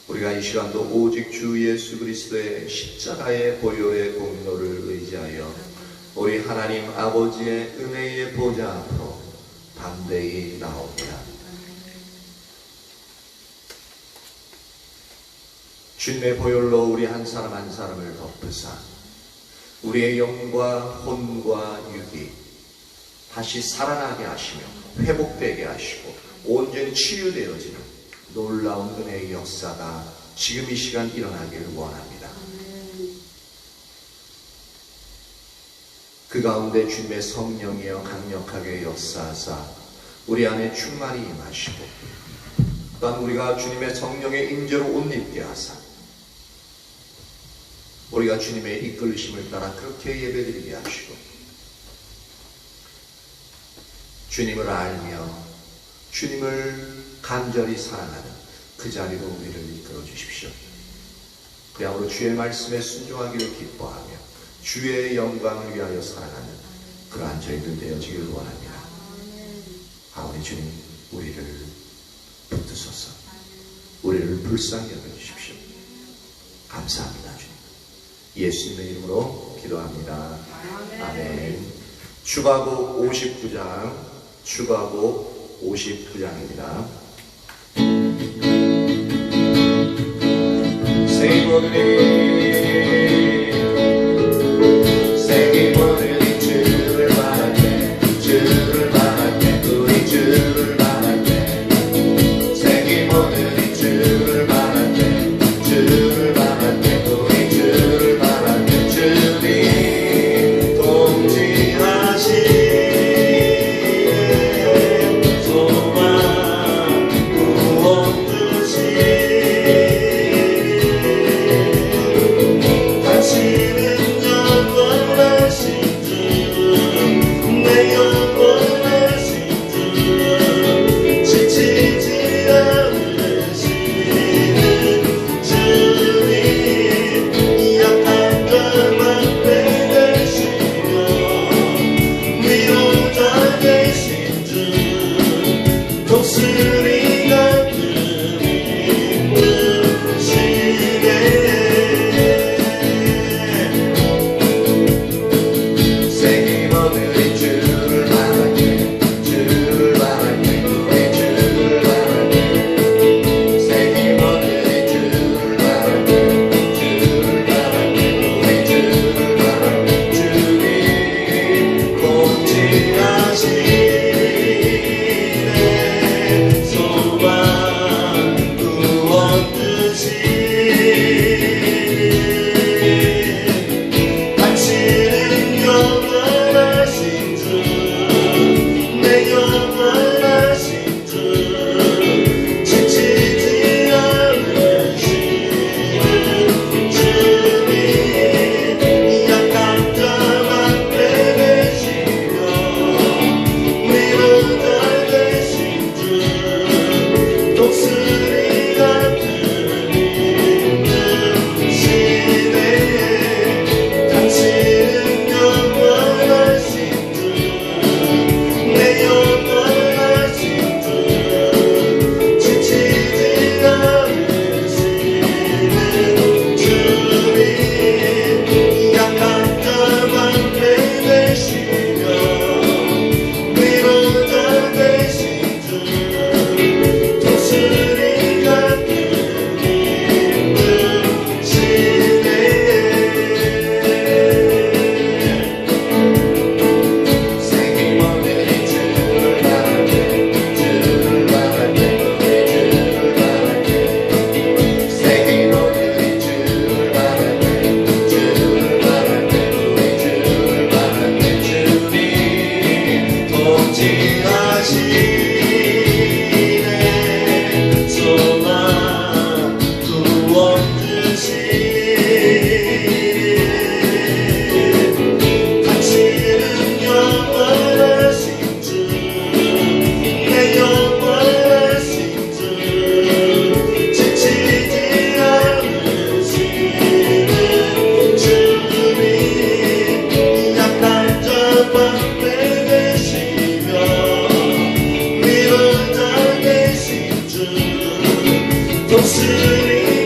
우리가 이 시간도 오직 주 예수 그리스도의 십자가의 보혈의 공로를 의지하여 우리 하나님 아버지의 은혜의 보좌 앞으로 담대히 나옵니다. 주님의 보혈로 우리 한 사람 한 사람을 덮으사 우리의 영과 혼과 육이 다시 살아나게 하시며 회복되게 하시고 온전히 치유되어지는 놀라운 은혜의 역사가 지금 이 시간 일어나기를 원합니다. 그 가운데 주님의 성령이여 강력하게 역사하사 우리 안에 충만히 임하시고 또한 우리가 주님의 성령의 임재로 옷 입게 하사 우리가 주님의 이끌으심을 따라 그렇게 예배드리게 하시고 주님을 알며 주님을 간절히 사랑하는 그 자리로 우리를 이끌어 주십시오. 그야말로 주의 말씀에 순종하기를 기뻐하며 주의 영광을 위하여 살아가는 그러한 저희들 되어지기를 원합니다. 아버지 주님, 우리를 붙드소서. 우리를 불쌍히 여겨주십시오. 감사합니다 주님. 예수님의 이름으로 기도합니다. 아멘. 추가곡 59장, 추가곡 59장입니다. 세기 모든 주를 바랄 때 주를 바랄 때 우리 주를 바랄 때 세기 모든 주를 바랄 때 주를 바랄 때 우리 주를 바랄 때 주님 통치하시네 소망 구원 주시 독수리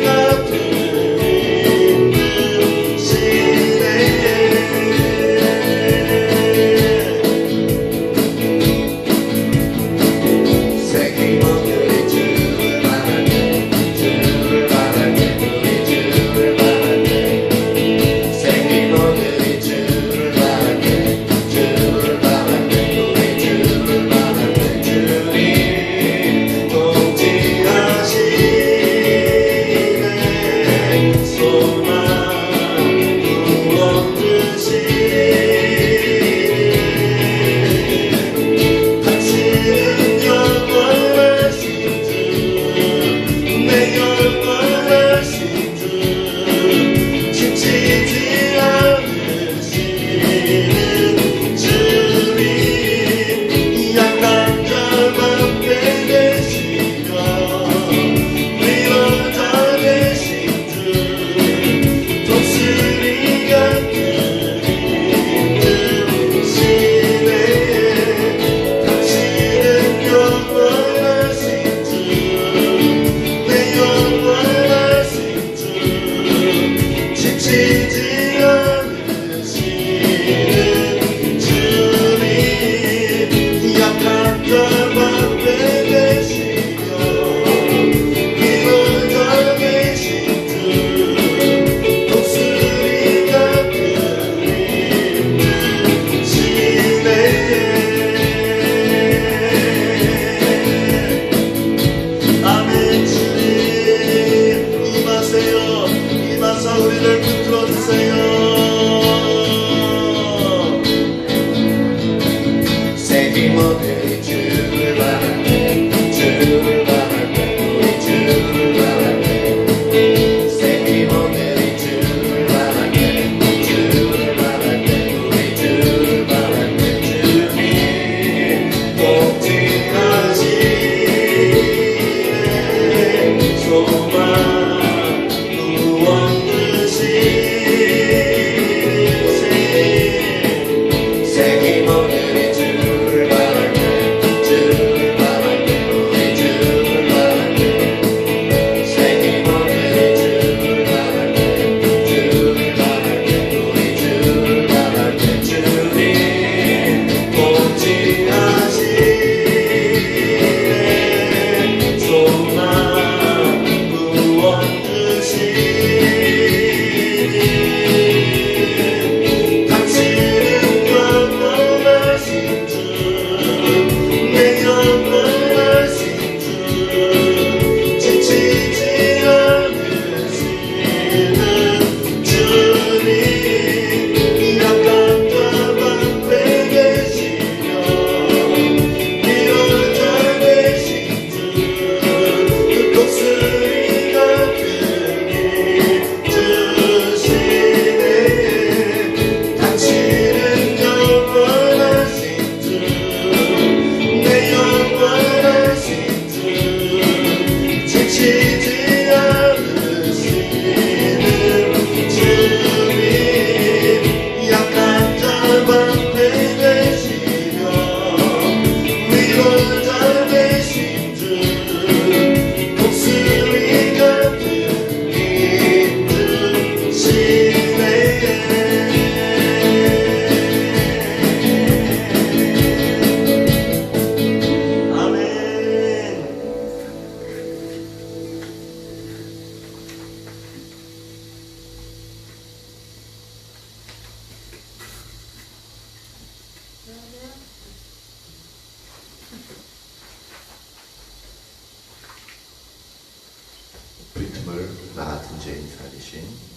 리듬을 나 같은 죄인 살리신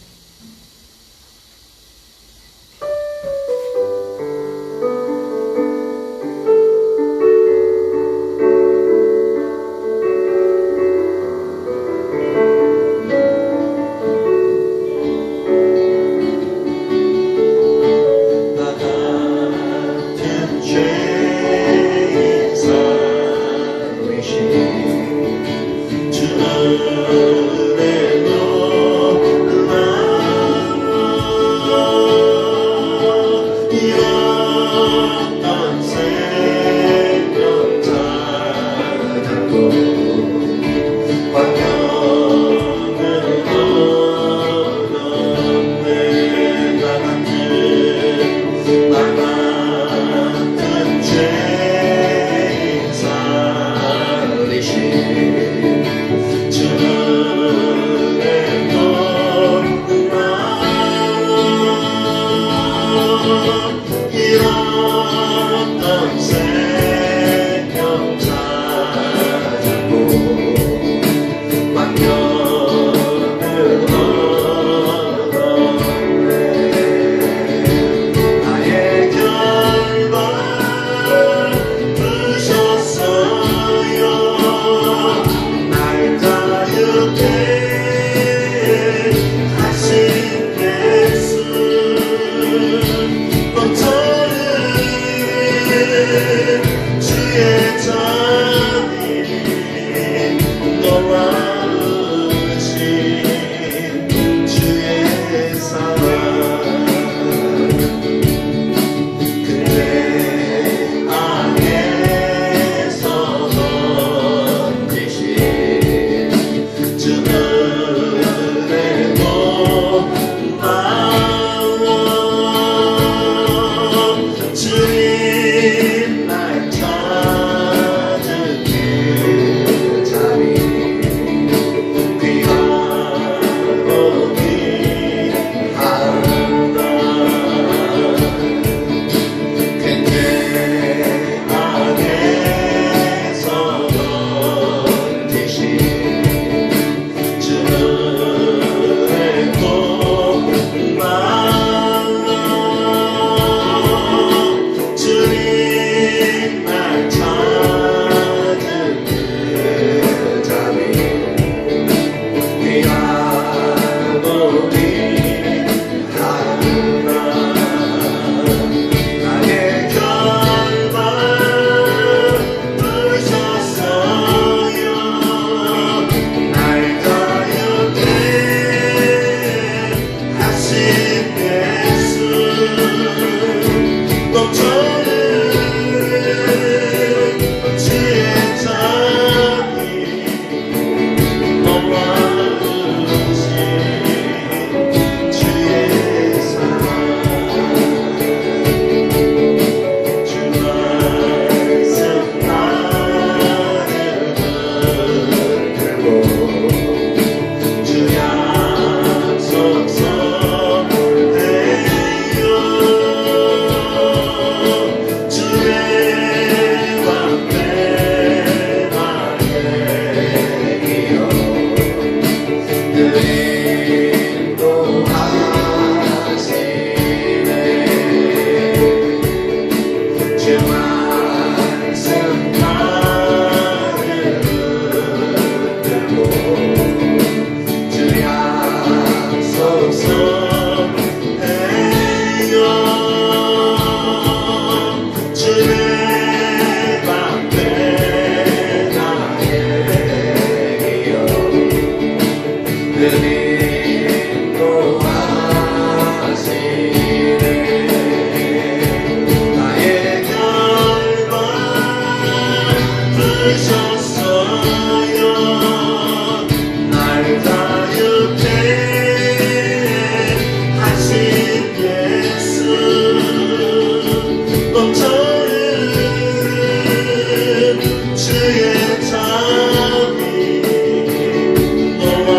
주는 내 너 주의 자비 너와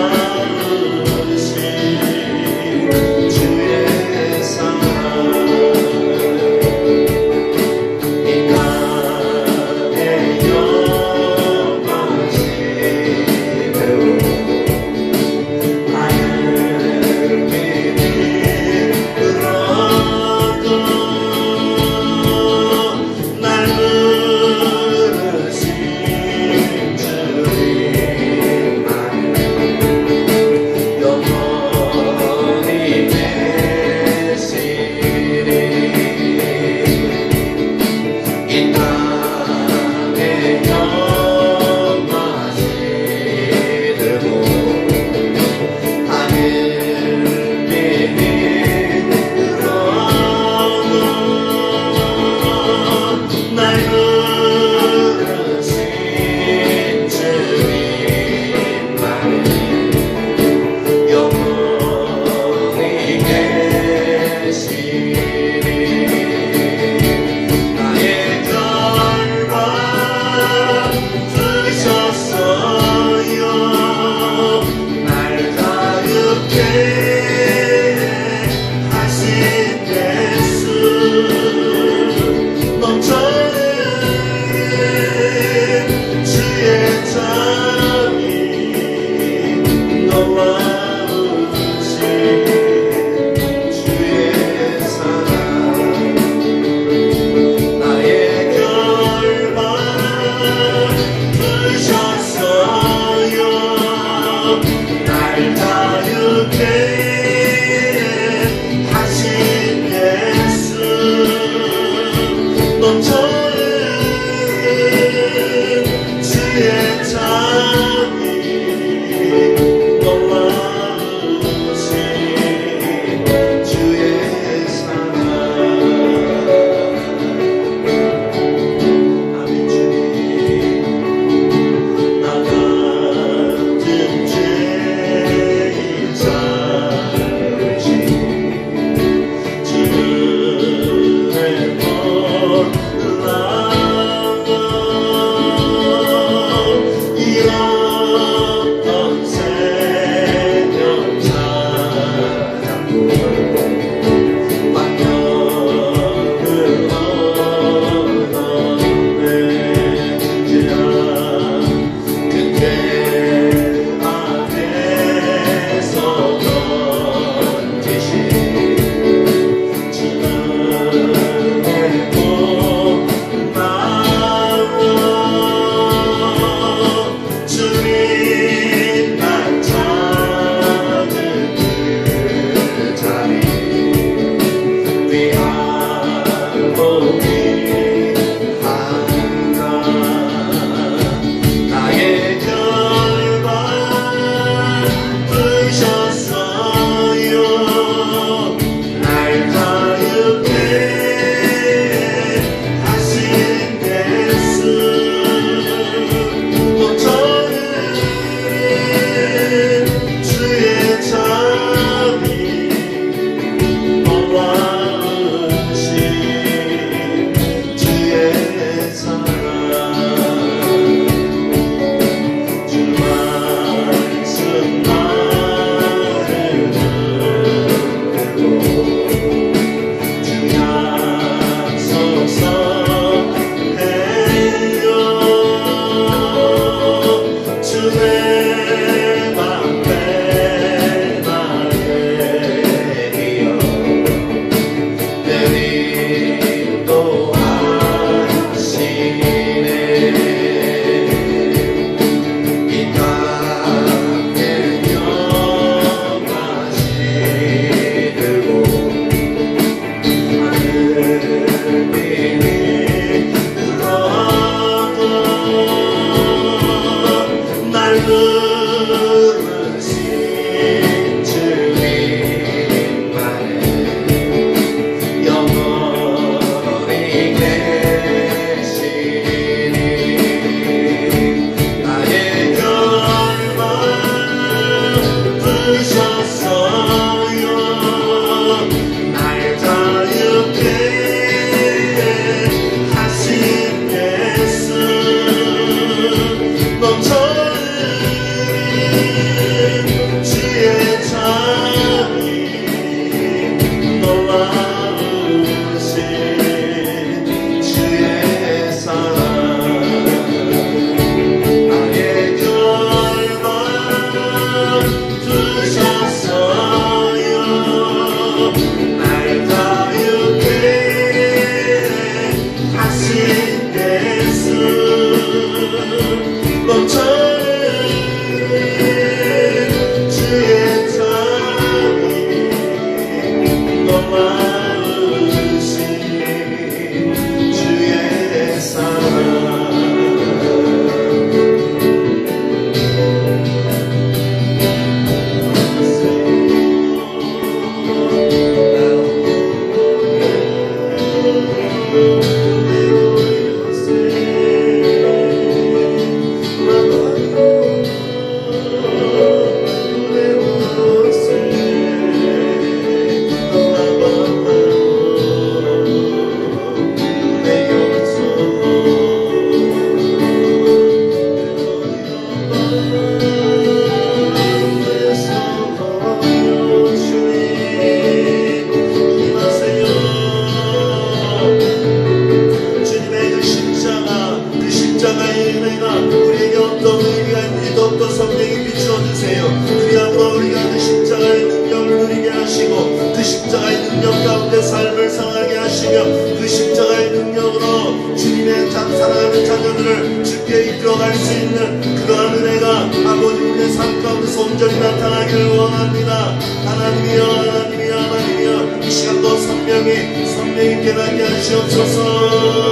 가운데 삶을 살아가게 하시며 그 십자가의 능력으로 주님의 사랑하는 자녀들을 주께 이끌어갈 수 있는 그러한 은혜가 아버지 우리의 삶 가운데서 온전히 나타나기를 원합니다. 하나님이여 하나님이여 하나님이여 이 시간도 선명히 깨닫게 하시옵소서.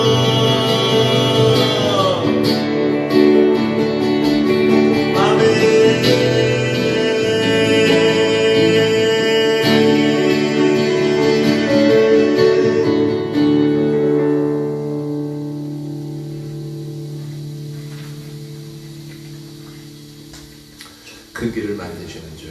그 길을 만드시는 주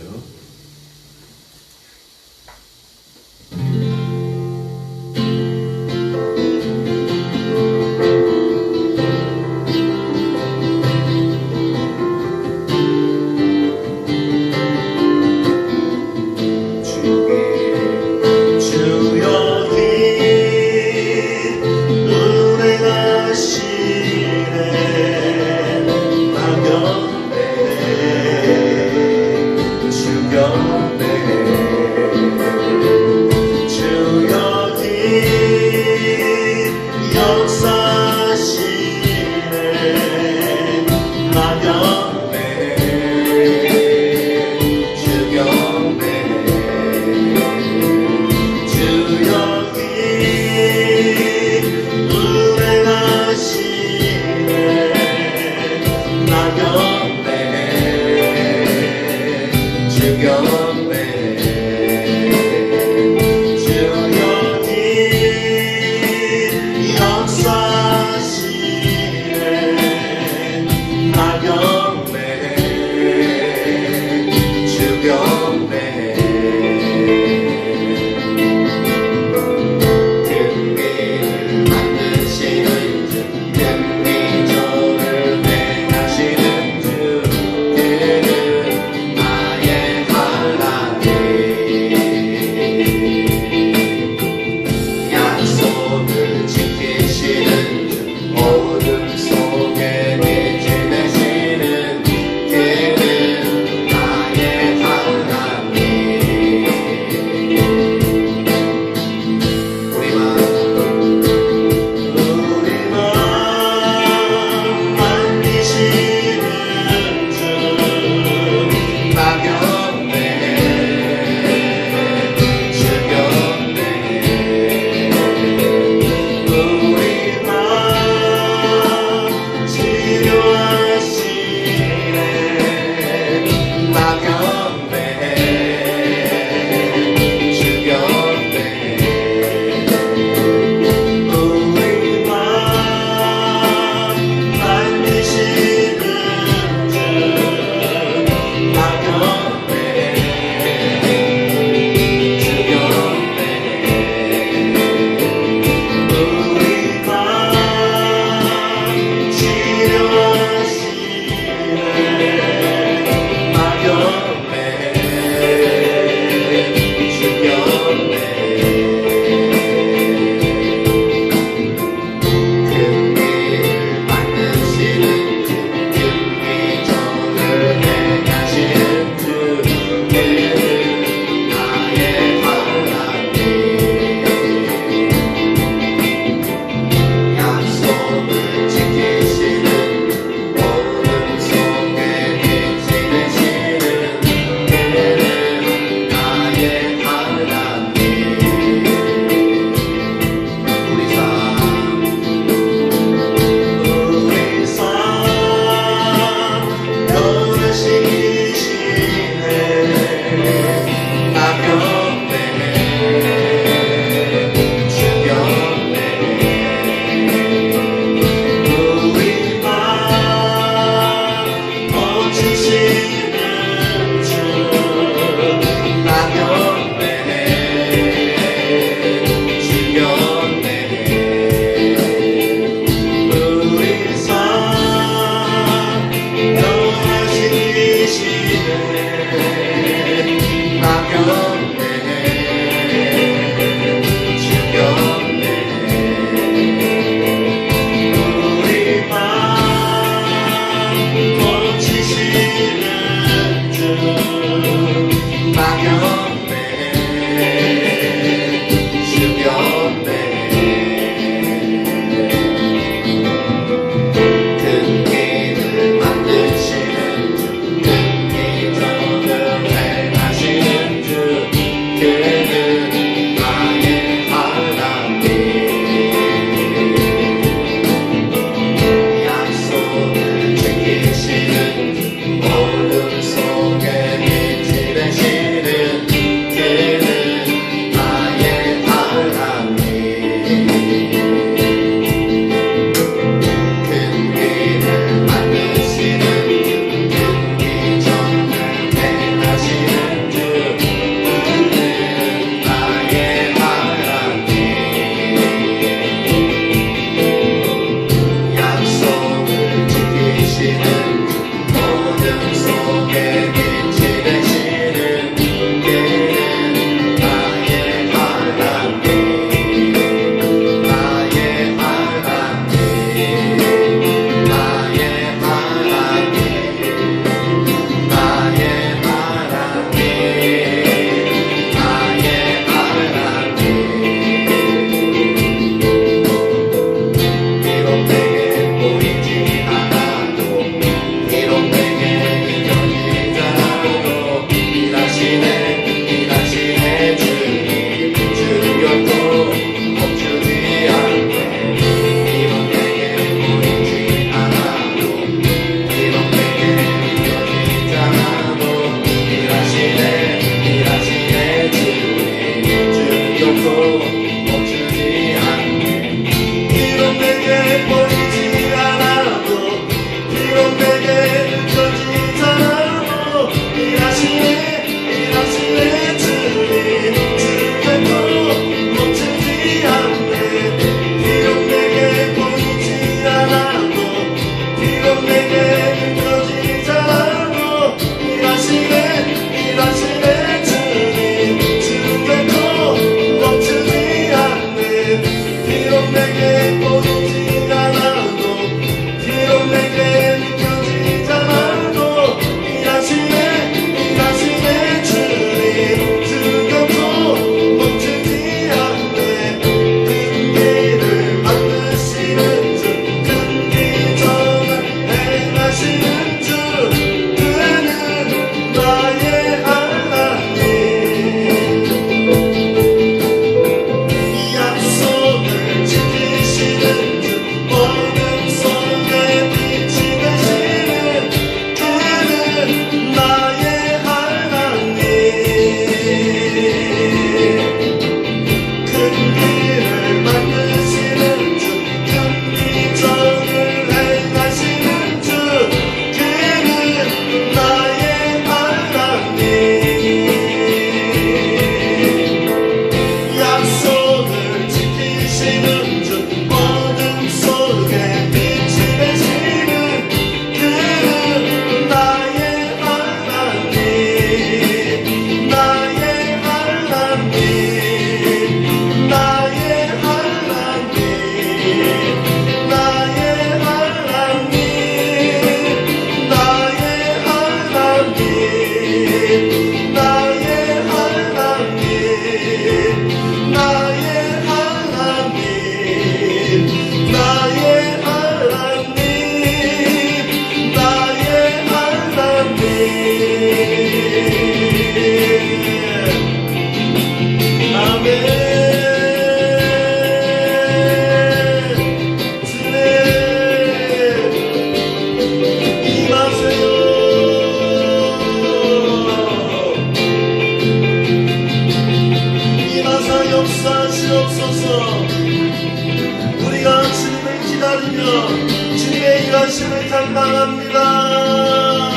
갈망합니다.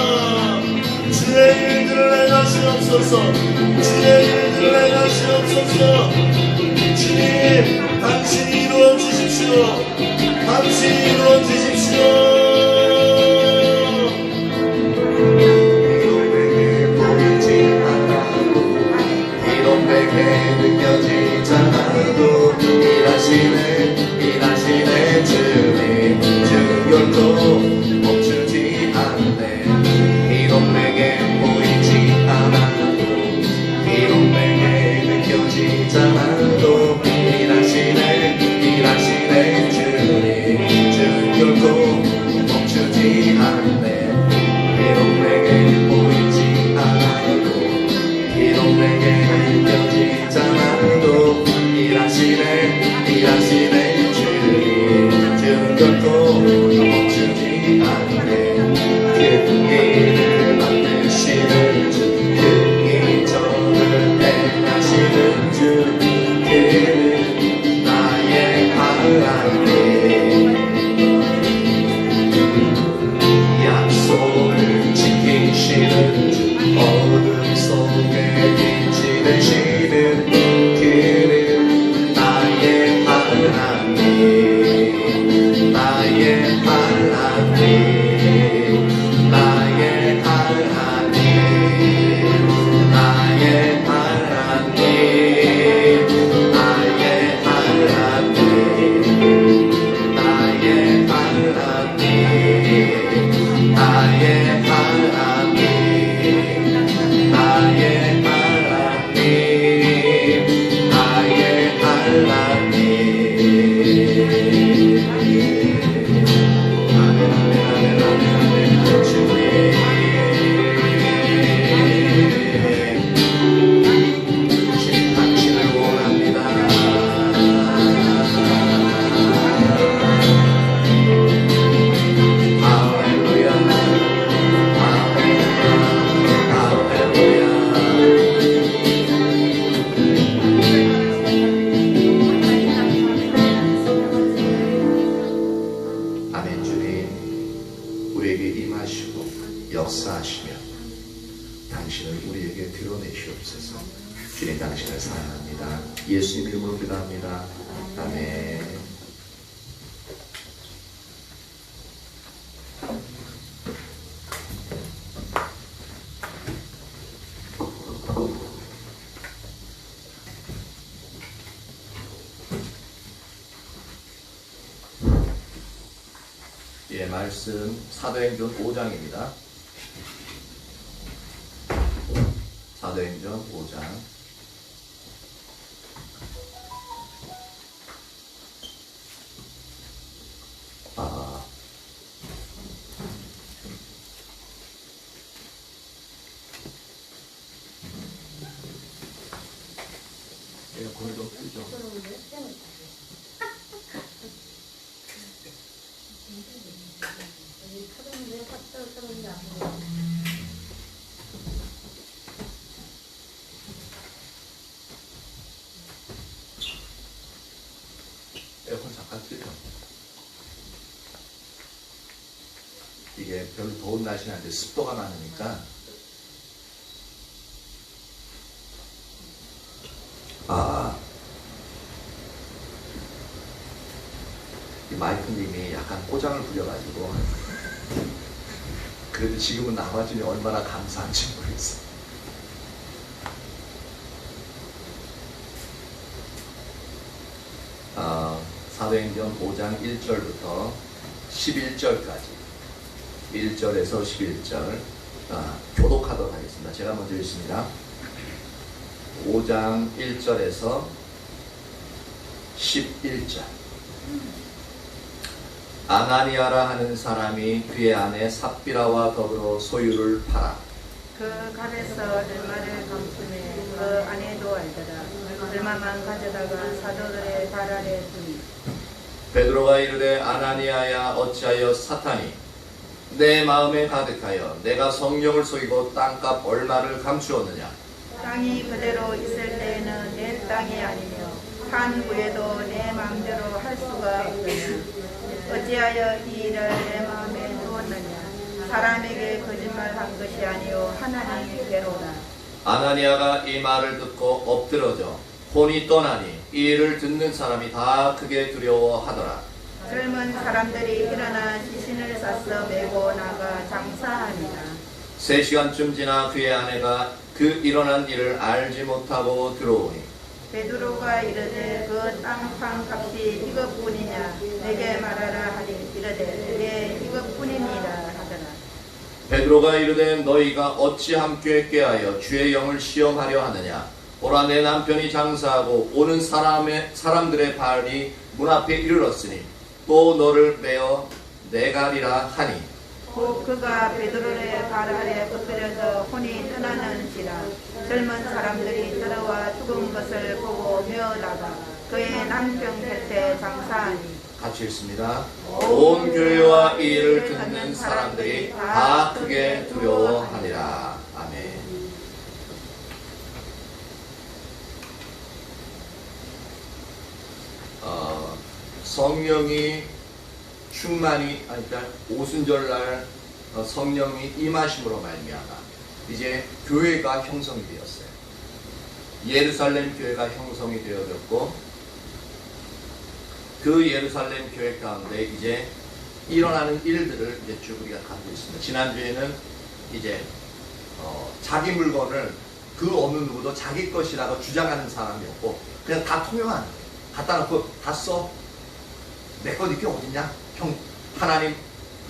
주의 일들을 행하시옵소서. 주의 일들을 행하시옵소서. 주님, 당신이 이루어 주십시오. 당신이 이루어 주십시오. 느껴지지 않아도 일하시네 주님 주 결코 멈추지 않네 비록 내게 보이지 않아도 비록 내게 느껴지지 않아도 일하시네 주님 주 결코 멈추지 않네 비록 내게 보이지 않아도 비록 내게 느껴지지 않아도 일하시네 주님 주 결코 멈추지 않네 그 일을 만드시는 주 그 일정을 행하시는 주 그는 나의 하나님 약속을 지키시는 주 어둠 속에 빛이 되시는 그는 나의 하나님 나의 하나님 나의 하나님 나의 하나님 나의 하나님 나의 하나님 나의 하나님 나의 하나님 나의 하나님 주님 당신을 원합니다. 할렐루야 아멘. 주님 우리에게 임하시고 역사하시며 당신을 우리에게 드러내시옵소서. 주님 당신을 사랑합니다. 예수님 이름으로 기도합니다. 아멘. 예, 말씀 사도행전 5장입니다. 사도행전 5장 에어컨을 좀 끄죠. 에어컨 잠깐 끄죠. 이게 별로 더운 날씨는 아닌데 습도가 많으니까 이 마이크님이 약간 꼬장을 부려가지고 그래도 지금은 나와주니 얼마나 감사한지 모르겠어요. 사도행전 5장 1절부터 11절까지 1절에서 11절 교독하도록 하겠습니다. 제가 먼저 읽습니다. 5장 1절에서 11절. 아나니아라 하는 사람이 그의 아내 삽비라와 더불어 소유를 팔아 그 값에서 얼마를 감추매 그 아내도 알더라. 얼마만 가져다가 사도들의 발 아래 두니 베드로가 이르되 아나니아야 어찌하여 사탄이 내 마음에 가득하여 내가 성령을 속이고 땅값 얼마를 감추었느냐. 땅이 그대로 있을 때에는 내 땅이 아니며 한 후에도 내 마음대로 할 수가 없느냐. 어찌하여 이 일을 내 마음에 두었느냐. 사람에게 거짓말한 것이 아니요 하나님께로다. 아나니아가 이 말을 듣고 엎드러져 혼이 떠나니 이 일을 듣는 사람이 다 크게 두려워하더라. 젊은 사람들이 일어나 시신을 싸서 메고 나가 장사하니라. 3시간쯤 지나 그의 아내가 그 일어난 일을 알지 못하고 들어오니 베드로가 이르되 그 땅판 값이 이것뿐이냐 내게 말하라 하니 이르되 네 이것뿐이니라 하더라. 베드로가 이르되 너희가 어찌 함께 꾀하여 주의 영을 시험하려 하느냐. 보라 내 남편이 장사하고 오는 사람들의 발이 문 앞에 이르렀으니 또 너를 메어 내가리라 하니 곧 그가 베드로의 발 아래 엎드려서 혼이 떠나는지라. 젊은 사람들이 들어와 죽은 것을 보고 메어다가 그의 남편 곁에 장사하니. 같이 읽습니다. 온 교회와 이 일을 듣는 사람들이 다 크게 두려워하니라. 아멘. 성령이 충만이 그러니까 오순절날 성령이 임하심으로 말미암아 이제 교회가 형성이 되었어요. 예루살렘 교회가 형성이 되어졌고 그 예루살렘 교회 가운데 이제 일어나는 일들을 이제 쭉 우리가 가지고 있습니다. 지난주에는 이제 자기 물건을 그 어느 누구도 자기 것이라고 주장하는 사람이었고 그냥 다 통용하는 거예요. 갖다 놓고 다 써. 내 것 이게 어딨냐? 하나님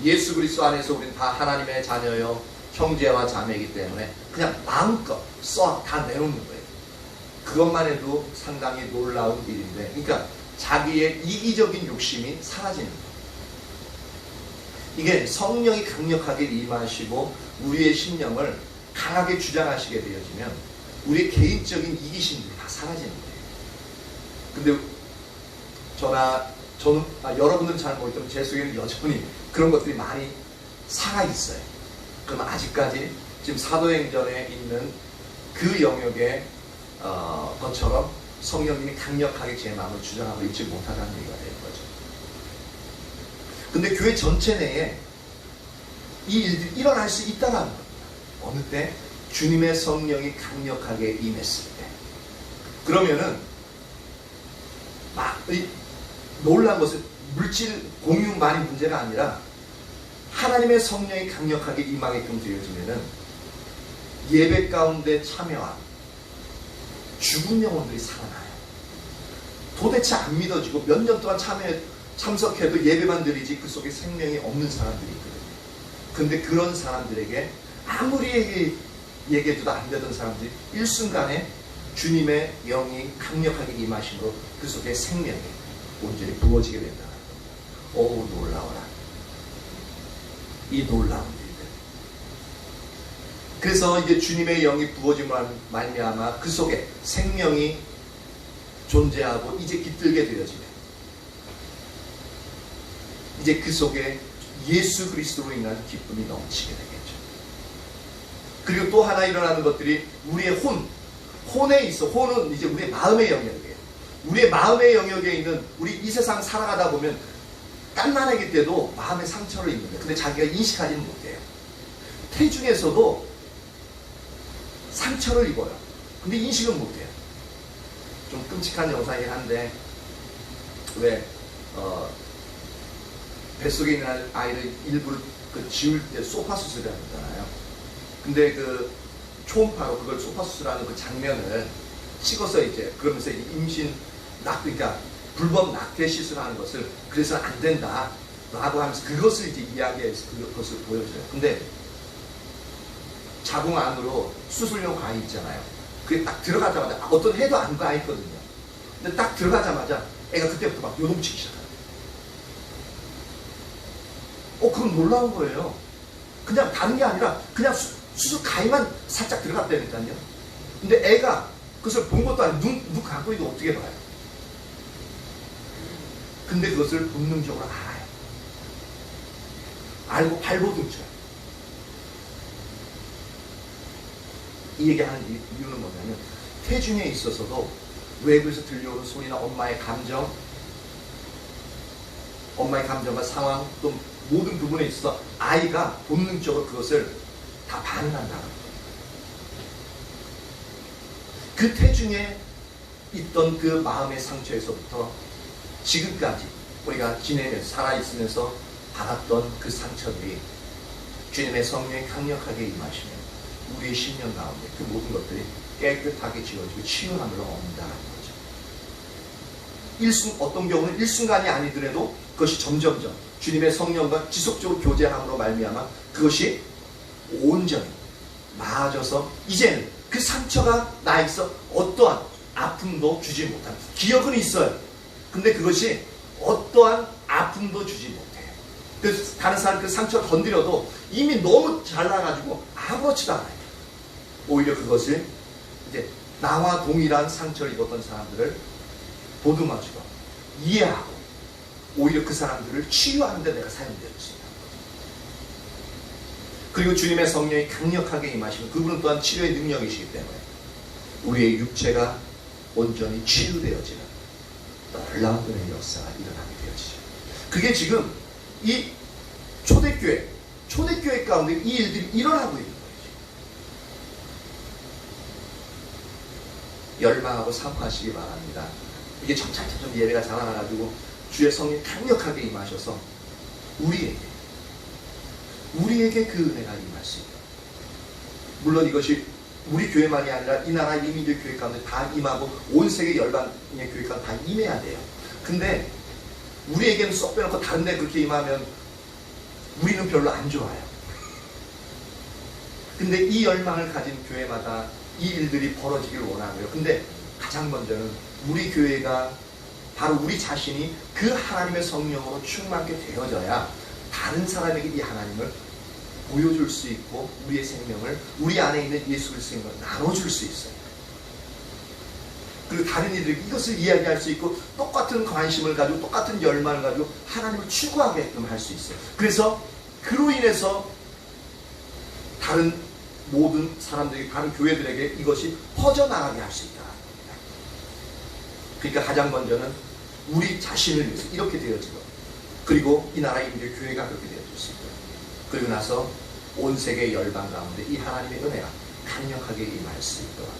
예수 그리스도 안에서 우리는 다 하나님의 자녀요 형제와 자매이기 때문에 그냥 마음껏 써 다 내놓는 거예요. 그것만 해도 상당히 놀라운 일인데 그러니까 자기의 이기적인 욕심이 사라지는 거예요. 이게 성령이 강력하게 임하시고 우리의 심령을 강하게 주장하시게 되어지면 우리의 개인적인 이기심들이 다 사라지는 거예요. 근데 저는 여러분들은 잘 모르겠지만 제 속에는 여전히 그런 것들이 많이 살아있어요. 그럼 아직까지 지금 사도행전에 있는 그 영역의 것처럼 성령님이 강력하게 제 마음을 주장하고 있지 못하다는 얘기가 되는 거죠. 근데 교회 전체 내에 이 일들이 일어날 수 있다는 겁니다. 어느 때? 주님의 성령이 강력하게 임했을 때. 그러면은 놀란 것은 물질 공유만이 문제가 아니라 하나님의 성령이 강력하게 임하게끔 되어지면은 예배 가운데 참여한 죽은 영혼들이 살아나요. 도대체 안 믿어지고 몇 년 동안 참석해도 예배만 드리지 그 속에 생명이 없는 사람들이 있거든요. 근데 그런 사람들에게 아무리 얘기해도 안 되던 사람들이 일순간에 주님의 영이 강력하게 임하심으로 그 속에 생명이 온전히 부어지게 된다. 오 놀라워라. 이 놀라운 일들. 그래서 이제 주님의 영이 부어짐으로 말미암아 그 속에 생명이 존재하고 이제 깃들게 되어지면 이제 그 속에 예수 그리스도로 인한 기쁨이 넘치게 되겠죠. 그리고 또 하나 일어나는 것들이 우리의 혼에 있어. 혼은 이제 우리의 마음의 영역이에요. 우리의 마음의 영역에 있는 우리 이 세상 살아가다 보면 깐난하기 때도 마음의 상처를 입는데 근데 자기가 인식하지는 못해요. 태중에서도 상처를 입어요. 근데 인식은 못해요. 좀 끔찍한 영상이긴 한데 왜 뱃속에 있는 아이를 일부러 지울 때 소파 수술을 하잖아요. 근데 그 초음파로 그걸 소파 수술하는 그 장면을 찍어서 이제 그러면서 임신 그러니까 불법 낙태 시술하는 것을 그래서는 안 된다 라고 하면서 그것을 이제 이야기해서 그것을 보여줘요. 근데 자궁 안으로 수술용 아이 있잖아요. 그게 딱 들어가자마자 어떤 해도 안 가 있거든요. 근데 딱 들어가자마자 애가 그때부터 막 요동치기 시작해요. 그건 놀라운 거예요. 그냥 다른 게 아니라 그냥 수술 가위만 살짝 들어갔다니까요. 근데 애가 그것을 본 것도 아니고 눈 감고 있는데 어떻게 봐요? 근데 그것을 본능적으로 알아요. 알고 발버둥 쳐요. 이 얘기하는 이유는 뭐냐면 태중에 있어서도 외부에서 들려오는 소리나 엄마의 감정, 엄마의 감정과 상황 또 모든 부분에 있어서 아이가 본능적으로 그것을 다 반응한다는 거예요. 그 태중에 있던 그 마음의 상처에서부터 지금까지 우리가 지내면서 살아있으면서 받았던 그 상처들이 주님의 성령이 강력하게 임하시면 우리의 심령 가운데 그 모든 것들이 깨끗하게 지워지고 치유함으로 얻는다는 거죠. 어떤 경우는 일순간이 아니더라도 그것이 점점점 주님의 성령과 지속적으로 교제함으로 말미암아 그것이 온전히 나아져서 이제는 그 상처가 나 있어 어떠한 아픔도 주지 못합니다. 기억은 있어요. 근데 그것이 어떠한 아픔도 주지 못해요. 그래서 다른 사람 그 상처를 건드려도 이미 너무 잘나가지고 아무렇지도 않아요. 오히려 그것을 이제 나와 동일한 상처를 입었던 사람들을 보듬어주고 이해하고 오히려 그 사람들을 치유하는 데 내가 사용되어 있습니다. 그리고 주님의 성령이 강력하게 임하시면 그분은 또한 치료의 능력이시기 때문에 우리의 육체가 온전히 치유되어지는 놀라운 은혜의 역사가 일어나게 되어지죠. 그게 지금 이 초대교회 가운데 이 일들이 일어나고 있는 거예요. 열망하고 사모하시기 바랍니다. 이게 점차점 예배가 자라나가지고 주의 성령이 강력하게 임하셔서 우리에게 그 은혜가 임할 수 있다. 물론 이것이 우리 교회만이 아니라 이 나라 이민들 교회 가운데 다 임하고 온 세계 열방의 교회 가운데 다 임해야 돼요. 근데 우리에게는 쏙 빼놓고 다른 데 그렇게 임하면 우리는 별로 안 좋아요. 근데 이 열망을 가진 교회마다 이 일들이 벌어지길 원하고요. 근데 가장 먼저는 우리 교회가 바로 우리 자신이 그 하나님의 성령으로 충만하게 되어져야 다른 사람에게 이 하나님을 보여줄 수 있고 우리의 생명을 우리 안에 있는 예수 그리스도의 생명을 나눠줄 수 있어요. 그리고 다른 이들에게 이것을 이야기할 수 있고 똑같은 관심을 가지고 똑같은 열망을 가지고 하나님을 추구하게끔 할 수 있어요. 그래서 그로 인해서 다른 모든 사람들에게 다른 교회들에게 이것이 퍼져나가게 할 수 있다는 겁니다. 그러니까 가장 먼저는 우리 자신을 위해서 이렇게 되어지고 그리고 이 나라의 이민들 교회가 그렇게 되어질 수 있고 그리고 나서 온 세계 열방 가운데 이 하나님의 은혜가 강력하게 임할 수 있도록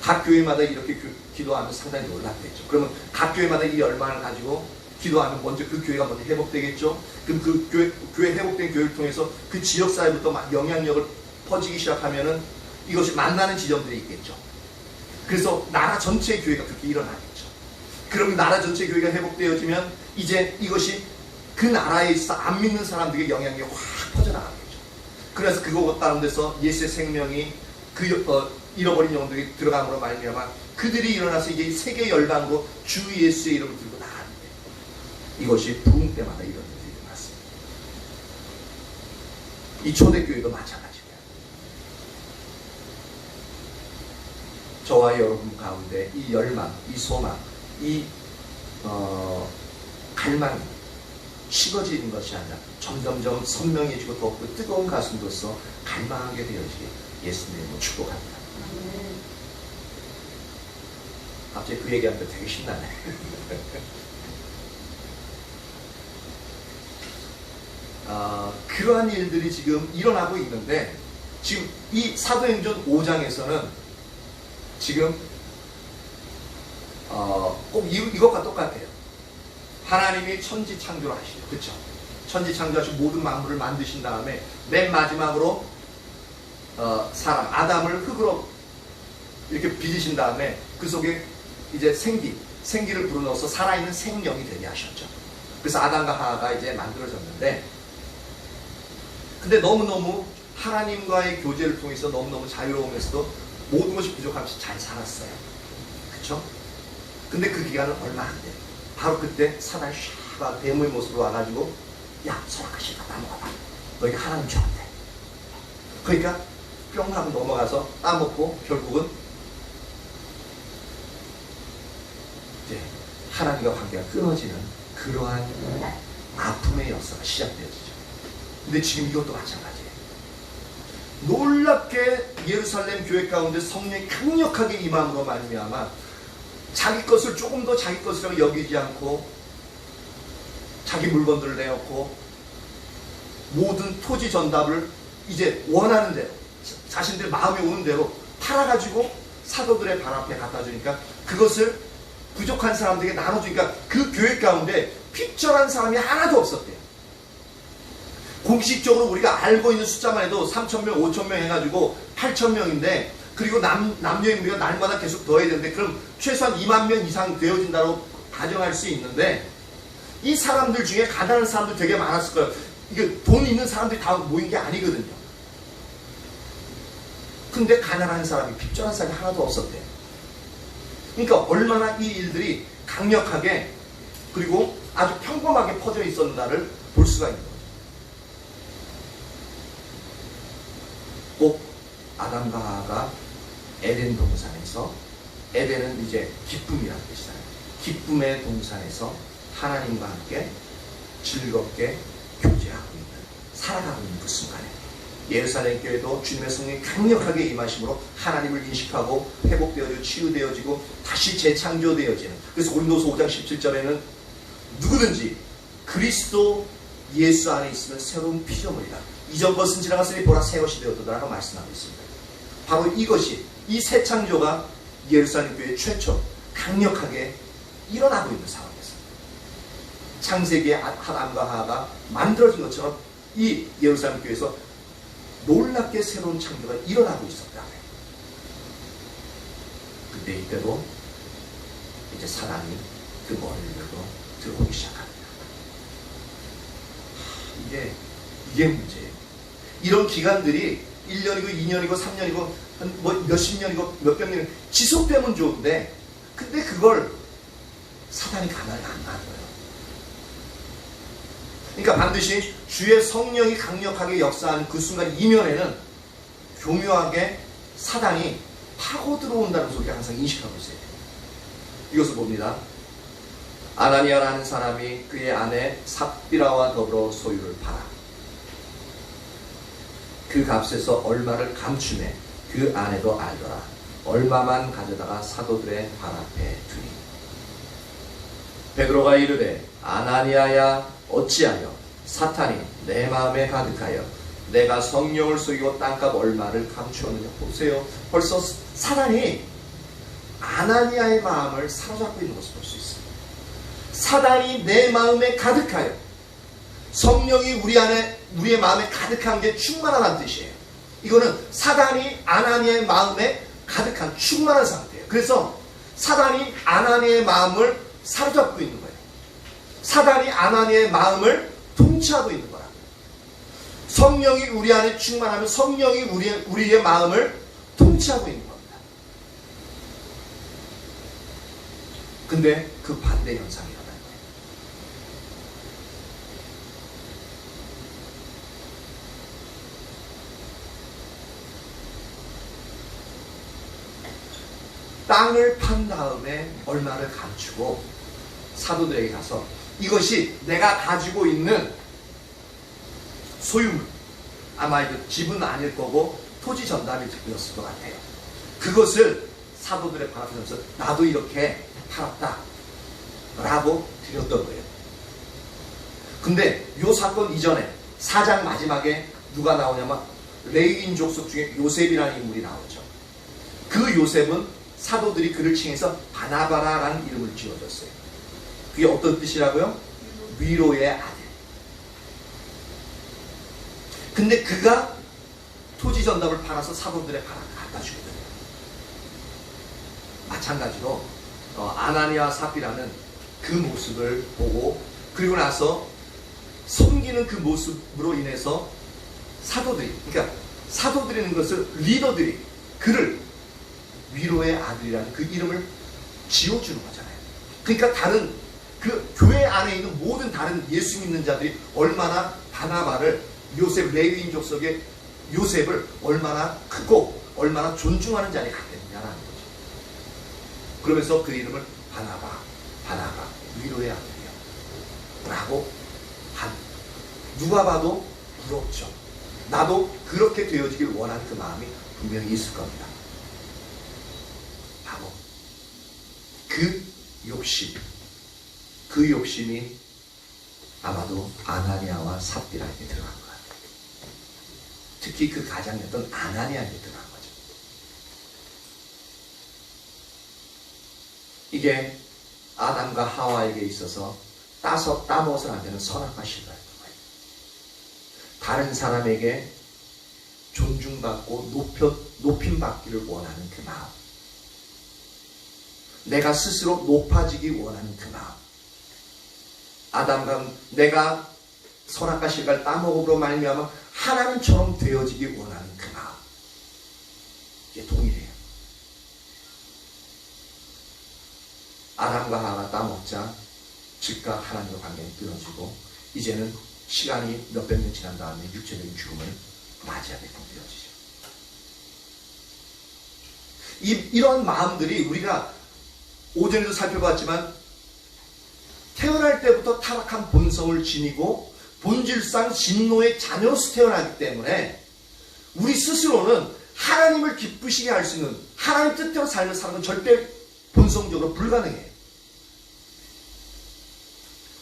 각 교회마다 이렇게 기도하면 상당히 놀랍겠죠. 그러면 각 교회마다 이 열망을 가지고 기도하면 먼저 그 교회가 먼저 회복되겠죠. 그럼 그 교회 회복된 교회를 통해서 그 지역사회부터 막 영향력을 퍼지기 시작하면은 이것이 만나는 지점들이 있겠죠. 그래서 나라 전체의 교회가 그렇게 일어나겠죠. 그럼 나라 전체의 교회가 회복되어지면 이제 이것이 그 나라에 있어 안 믿는 사람들에게 영향력이 확 퍼져나가겠죠. 그래서 그거 다른 데서 예수의 생명이 잃어버린 영혼들이 들어감으로 말미암아 그들이 일어나서 이제 세계 열방으로 주 예수의 이름을 들고 나가는데 이것이 부흥 때마다 이런 일이 일어났습니다. 이 초대교회도 마찬가지예요. 저와 여러분 가운데 이 열망, 이 소망, 이 갈망이 식어지는 것이 아니라 점점점 선명해지고 더욱더 뜨거운 가슴으로서 갈망하게 되어지길 예수님으로 축복합니다. 갑자기 그 얘기하면 되게 신나네. 그러한 일들이 지금 일어나고 있는데 지금 이 사도행전 5장에서는 지금 꼭 이것과 똑같아요. 하나님이 천지 창조를 하시죠. 그렇죠? 천지 창조하시고 모든 만물을 만드신 다음에 맨 마지막으로 사람 아담을 흙으로 이렇게 빚으신 다음에 그 속에 이제 생기를 불어넣어서 살아있는 생명이 되게 하셨죠. 그래서 아담과 하와가 이제 만들어졌는데 근데 너무너무 하나님과의 교제를 통해서 너무너무 자유로우면서도 모든 것이 부족하면서 잘 살았어요. 그렇죠? 근데 그 기간은 얼마 안 돼요. 바로 그때 사단이 샥 뱀의 모습으로 와가지고 야 선악과실까 따먹어봐. 너희가 하나님 좋아한대. 그러니까 뿅 하고 넘어가서 따먹고 결국은 이제 하나님과 관계가 끊어지는 그러한 아픔의 역사가 시작되어지죠. 근데 지금 이것도 마찬가지예요. 놀랍게 예루살렘 교회 가운데 성령이 강력하게 임함으로 말미암아 자기 것을 조금 더 자기 것이라고 여기지 않고 자기 물건들을 내놓고 모든 토지 전답을 이제 원하는 대로 자신들 마음에 오는 대로 팔아가지고 사도들의 발 앞에 갖다 주니까 그것을 부족한 사람들에게 나눠주니까 그 교회 가운데 핍절한 사람이 하나도 없었대요. 공식적으로 우리가 알고 있는 숫자만 해도 3,000명, 5,000명 해가지고 8,000명인데 그리고 남녀의 무리가 날마다 계속 더해야 되는데 그럼 최소한 2만 명 이상 되어진다고 가정할 수 있는데 이 사람들 중에 가난한 사람들 되게 많았을 거예요. 이게 돈 있는 사람들이 다 모인 게 아니거든요. 근데 가난한 사람이, 핍절한 사람이 하나도 없었대요. 그러니까 얼마나 이 일들이 강력하게 그리고 아주 평범하게 퍼져 있었는가를 볼 수가 있는 거죠. 꼭 아담과 하와가 에덴 동산에서, 에덴은 이제 기쁨이라는 뜻이잖아요. 기쁨의 동산에서 하나님과 함께 즐겁게 교제하고 있는, 살아가고 있는 그 순간에 예루살렘 교회도 주님의 성령이 강력하게 임하심으로 하나님을 인식하고 회복되어지고 치유되어지고 다시 재창조되어지는, 그래서 고린도서 5장 17절에는 누구든지 그리스도 예수 안에 있으면 새로운 피조물이다. 이전 것은 지나갔으니 보라 새 것이 되었도다라고 말씀하고 있습니다. 바로 이것이, 이 새 창조가 예루살렘 교회 최초 강력하게 일어나고 있는 상황이었습니다. 창세기의 아담과 하와가 만들어진 것처럼 이 예루살렘 교회에서 놀랍게 새로운 창조가 일어나고 있었다. 근데 이때도 이제 사단이 그 머리를 들고 들어오기 시작합니다. 이게 문제예요. 이런 기간들이 1년이고 2년이고 3년이고 뭐 몇십 년이고 몇백 년이고 지속되면 좋은데, 근데 그걸 사단이 가만히 안 놔둬요. 그러니까 반드시 주의 성령이 강력하게 역사하는 그 순간 이면에는 교묘하게 사단이 파고 들어온다는 소리를 항상 인식하고 있어야 돼요. 이것을 봅니다. 아나니아라는 사람이 그의 아내 삽비라와 더불어 소유를 팔아 그 값에서 얼마를 감추매 그 아내도 알더라. 얼마만 가져다가 사도들의 발 앞에 두니. 베드로가 이르되 아나니아야 어찌하여 사탄이 내 마음에 가득하여 내가 성령을 속이고 땅값 얼마를 감추었느냐. 보세요. 벌써 사단이 아나니아의 마음을 사로잡고 있는 것을 볼 수 있습니다. 사단이 내 마음에 가득하여, 성령이 우리의 마음에 가득한 게 충만하다는 뜻이에요. 이거는 사단이 아나니아의 마음에 가득한 충만한 상태예요. 그래서 사단이 아나니아의 마음을 사로잡고 있는 거예요. 사단이 아나니아의 마음을 통치하고 있는 거라. 성령이 우리 안에 충만하면 성령이 우리의 마음을 통치하고 있는 겁니다. 근데 그 반대 현상이 일어나는 거예요. 땅을 판 다음에 얼마를 감추고 사도들에게 가서 이것이 내가 가지고 있는 소유물, 아마 이거 집은 아닐 거고 토지 전담이었을 것 같아요. 그것을 사도들의 발 앞에 서서 나도 이렇게 팔았다 라고 드렸던 거예요. 근데 이 사건 이전에 4장 마지막에 누가 나오냐면 레위인 족속 중에 요셉이라는 인물이 나오죠. 그 요셉은 사도들이 그를 칭해서 바나바라라는 이름을 지어줬어요. 그게 어떤 뜻이라고요? 위로의 아들. 근데 그가 토지 전답을 팔아서 사도들의 발 앞에 갖다 주거든요. 마찬가지로 아나니아 삽비라는 그 모습을 보고, 그리고 나서 섬기는 그 모습으로 인해서 사도들이, 그러니까 사도들이는 것을 리더들이 그를 위로의 아들이라는 그 이름을 지어주는 거잖아요. 그러니까 다른 그 교회 안에 있는 모든 다른 예수 믿는 자들이 얼마나 바나바를, 요셉, 레위인 족속의 요셉을 얼마나 크고 얼마나 존중하는 자리에 갔겠느냐라는 거죠. 그러면서 그 이름을 바나바 위로의 아들이야 라고 한, 누가 봐도 부럽죠. 나도 그렇게 되어지길 원한 그 마음이 분명히 있을 겁니다. 바로 그 욕심이 아마도 아나니아와 삽비라에게 들어간 것 같아요. 특히 그 가장이었던 아나니아에게 들어간 거죠. 이게 아담과 하와에게 있어서 따먹어서는 안 되는 선악과 실과였던 거예요. 다른 사람에게 존중받고 높임받기를 원하는 그 마음, 내가 스스로 높아지기 원하는 그 마음, 아담과 내가 선악과 실과를 따먹음으로 말미암아 하나님처럼 되어지기 원하는 그 마음, 이게 동일해요. 아담과 하와가 따먹자 즉각 하나님과 관계는 끊어지고 이제는 시간이 몇백 년 지난 다음에 육체적인 죽음을 맞이하게 되어지죠. 이런 마음들이 우리가 오전에도 살펴봤지만 태어날 때부터 타락한 본성을 지니고 본질상 진노의 자녀로서 태어나기 때문에 우리 스스로는 하나님을 기쁘시게 할 수 있는 하나님 뜻대로 삶을 사는 건 절대 본성적으로 불가능해요.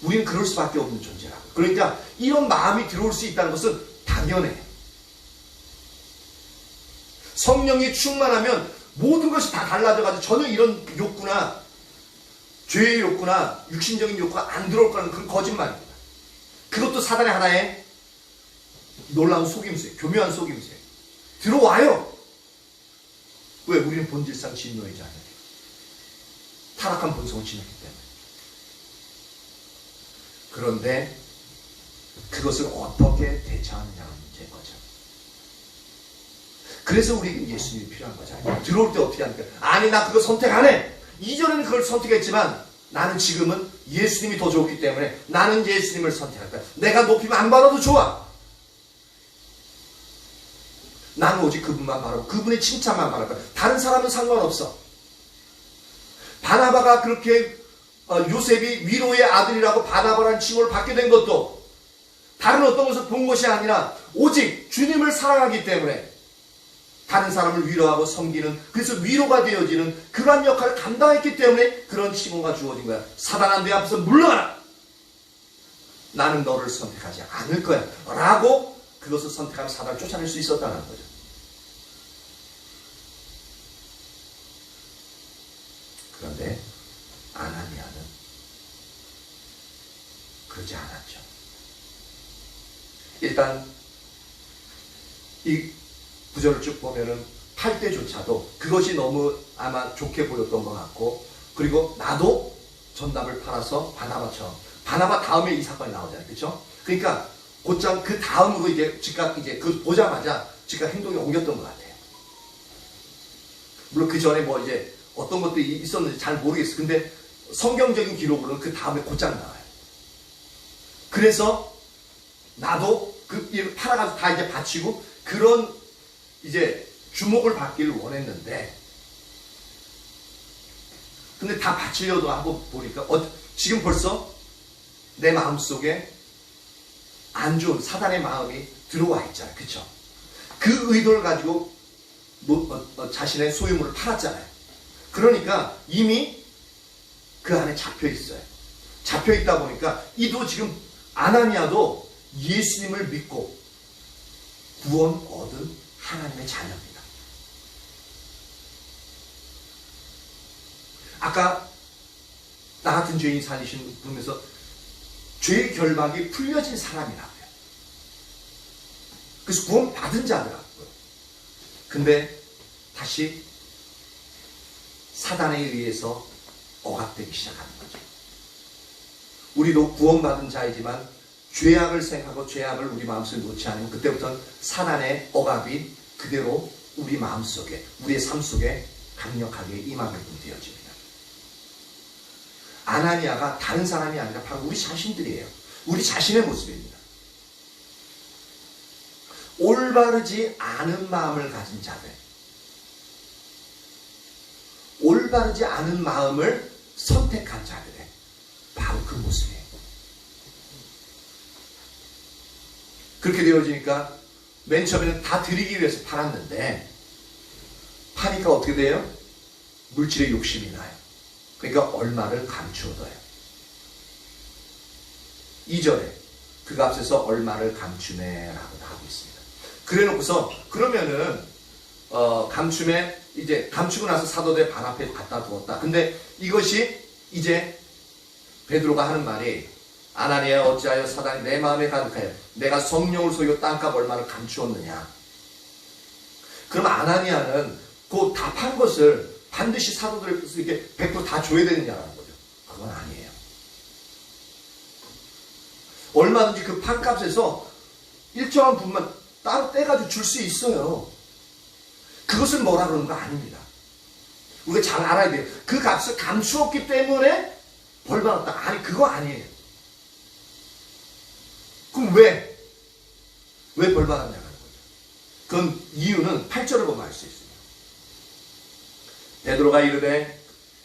우리는 그럴 수밖에 없는 존재라고. 그러니까 이런 마음이 들어올 수 있다는 것은 당연해요. 성령이 충만하면 모든 것이 다 달라져가지고 전혀 이런 욕구나 죄의 욕구나 육신적인 욕구가 안 들어올 거라는 그런 거짓말입니다. 그것도 사단의 하나의 놀라운 속임수예요. 교묘한 속임수예요. 들어와요. 왜? 우리는 본질상 진노의 자녀예요. 타락한 본성을 지녔기 때문에. 그런데 그것을 어떻게 대처하느냐는 문제인 거죠. 그래서 우리에게 예수님이 필요한 거잖아요. 들어올 때 어떻게 하니까? 아니, 나 그거 선택 안 해. 이전에는 그걸 선택했지만 나는 지금은 예수님이 더 좋기 때문에 나는 예수님을 선택할 거야. 내가 높임 안 받아도 좋아. 나는 오직 그분만 바라고 그분의 칭찬만 바랄 거야. 다른 사람은 상관없어. 바나바가 그렇게 요셉이 위로의 아들이라고 바나바라는 칭호를 받게 된 것도 다른 어떤 것을 본 것이 아니라 오직 주님을 사랑하기 때문에 다른 사람을 위로하고 섬기는, 그래서 위로가 되어지는 그러한 역할을 감당했기 때문에 그런 칭호가 주어진 거야. 사단아, 내 앞에서 물러가라. 나는 너를 선택하지 않을 거야 라고 그것을 선택하면 사단을 쫓아낼 수 있었다는 거죠. 그런데 아나니아는 그러지 않았죠. 일단 이 구절을 쭉 보면은 팔 때조차도 그것이 너무 아마 좋게 보였던 것 같고, 그리고 나도 전답을 팔아서 바나바처럼, 바나바 다음에 이 사건이 나오잖아요. 그렇죠? 그러니까 곧장 그 다음으로 이제 즉각 이제 그 보자마자 즉각 행동이 옮겼던 것 같아요. 물론 그 전에 뭐 이제 어떤 것들이 있었는지 잘 모르겠어요. 근데 성경적인 기록으로는 그 다음에 곧장 나와요. 그래서 나도 그 팔아가지고 다 이제 바치고 그런 이제 주목을 받기를 원했는데, 근데 다 바치려도 한번 보니까 지금 벌써 내 마음속에 안 좋은 사단의 마음이 들어와 있잖아요. 그쵸? 그 의도를 가지고 자신의 소유물을 팔았잖아요. 그러니까 이미 그 안에 잡혀 있어요. 잡혀 있다 보니까 이도 지금 아나니아도 예수님을 믿고 구원 얻은 하나님의 자녀입니다. 아까 나 같은 죄인 살리신 분에서 죄의 결박이 풀려진 사람이라고요. 그래서 구원 받은 자들하고요. 근데 다시 사단에 의해서 억압되기 시작하는 거죠. 우리도 구원받은 자이지만 죄악을 생각하고 죄악을 우리 마음속에 놓지 않으면 그때부터는 사단의 억압이 그대로 우리 마음속에, 우리의 삶 속에 강력하게 임하게 되어집니다. 아나니아가 다른 사람이 아니라 바로 우리 자신들이에요. 우리 자신의 모습입니다. 올바르지 않은 마음을 가진 자들, 올바르지 않은 마음을 선택한 자들의 바로 그 모습이에요. 그렇게 되어지니까 맨 처음에는 다 드리기 위해서 팔았는데 파니까 어떻게 돼요? 물질의 욕심이 나요. 그러니까 얼마를 감추어둬요. 2절에 그 값에서 얼마를 감추네라고 하고 있습니다. 그래놓고서 그러면은 감춤에 이제 감추고 나서 사도들 발 앞에 갖다 두었다. 근데 이것이 이제 베드로가 하는 말이 아나니아 어찌하여 사단이 내 마음에 가득하여 내가 성령을 속여 땅값 얼마를 감추었느냐. 그럼 아나니아는 그 답한 것을 반드시 사도들에게 100% 다 줘야 되느냐라는 거죠. 그건 아니에요. 얼마든지 그 판값에서 일정한 부분만 따로 떼가지고 줄 수 있어요. 그것을 뭐라 그러는 거 아닙니다. 우리가 잘 알아야 돼요. 그 값을 감추었기 때문에 벌 받았다. 아니, 그거 아니에요. 그럼 왜 벌 받았냐는 거죠. 그건 이유는 8절을 보면 알 수 있습니다. 베드로가 이르되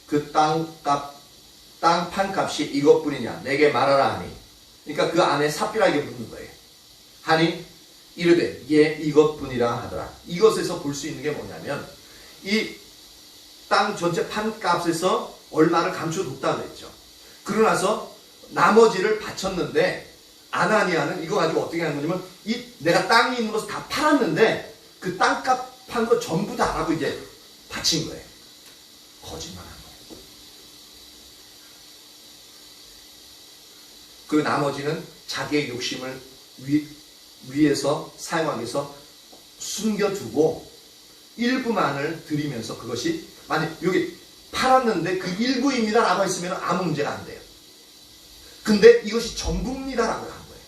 그 땅 판값이 이것뿐이냐 내게 말하라 하니, 그러니까 그 안에 삽비라에게 묻는 거예요. 하니 이르되 예 이것뿐이라 하더라. 이것에서 볼 수 있는 게 뭐냐면 이 땅 전체 판값에서 얼마를 감춰뒀다 그랬죠. 그러고 나서 나머지를 바쳤는데 아나니아는 이거 가지고 어떻게 하는 거냐면 내가 땅이 있는 것을 다 팔았는데 그 땅값 판 거 전부 다 하고 이제 바친 거예요. 거짓말한 거예요. 그 나머지는 자기의 욕심을 위해서 사용하기 위해서 숨겨두고 일부만을 드리면서, 그것이 만약 여기 팔았는데 그 일부입니다 라고 했으면 아무 문제가 안 돼요. 근데 이것이 전부입니다 라고 한 거예요.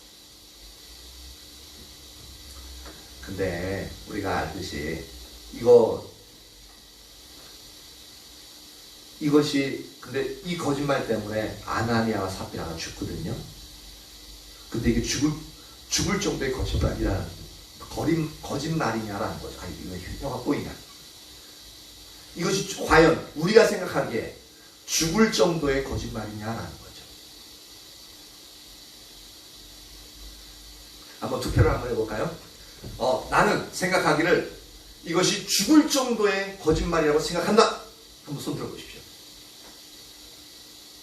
근데 우리가 알듯이 이것이 근데 이 거짓말 때문에 아나니아와 삽비라가 죽거든요. 근데 이게 죽을 정도의 거짓말이냐라는 거죠. 아, 이거 혀가 꼬이냐. 이것이 과연 우리가 생각하기에 죽을 정도의 거짓말이냐라는 거죠. 한번 투표를 한번 해볼까요? 나는 생각하기를 이것이 죽을 정도의 거짓말이라고 생각한다. 한번 손 들어보십시오.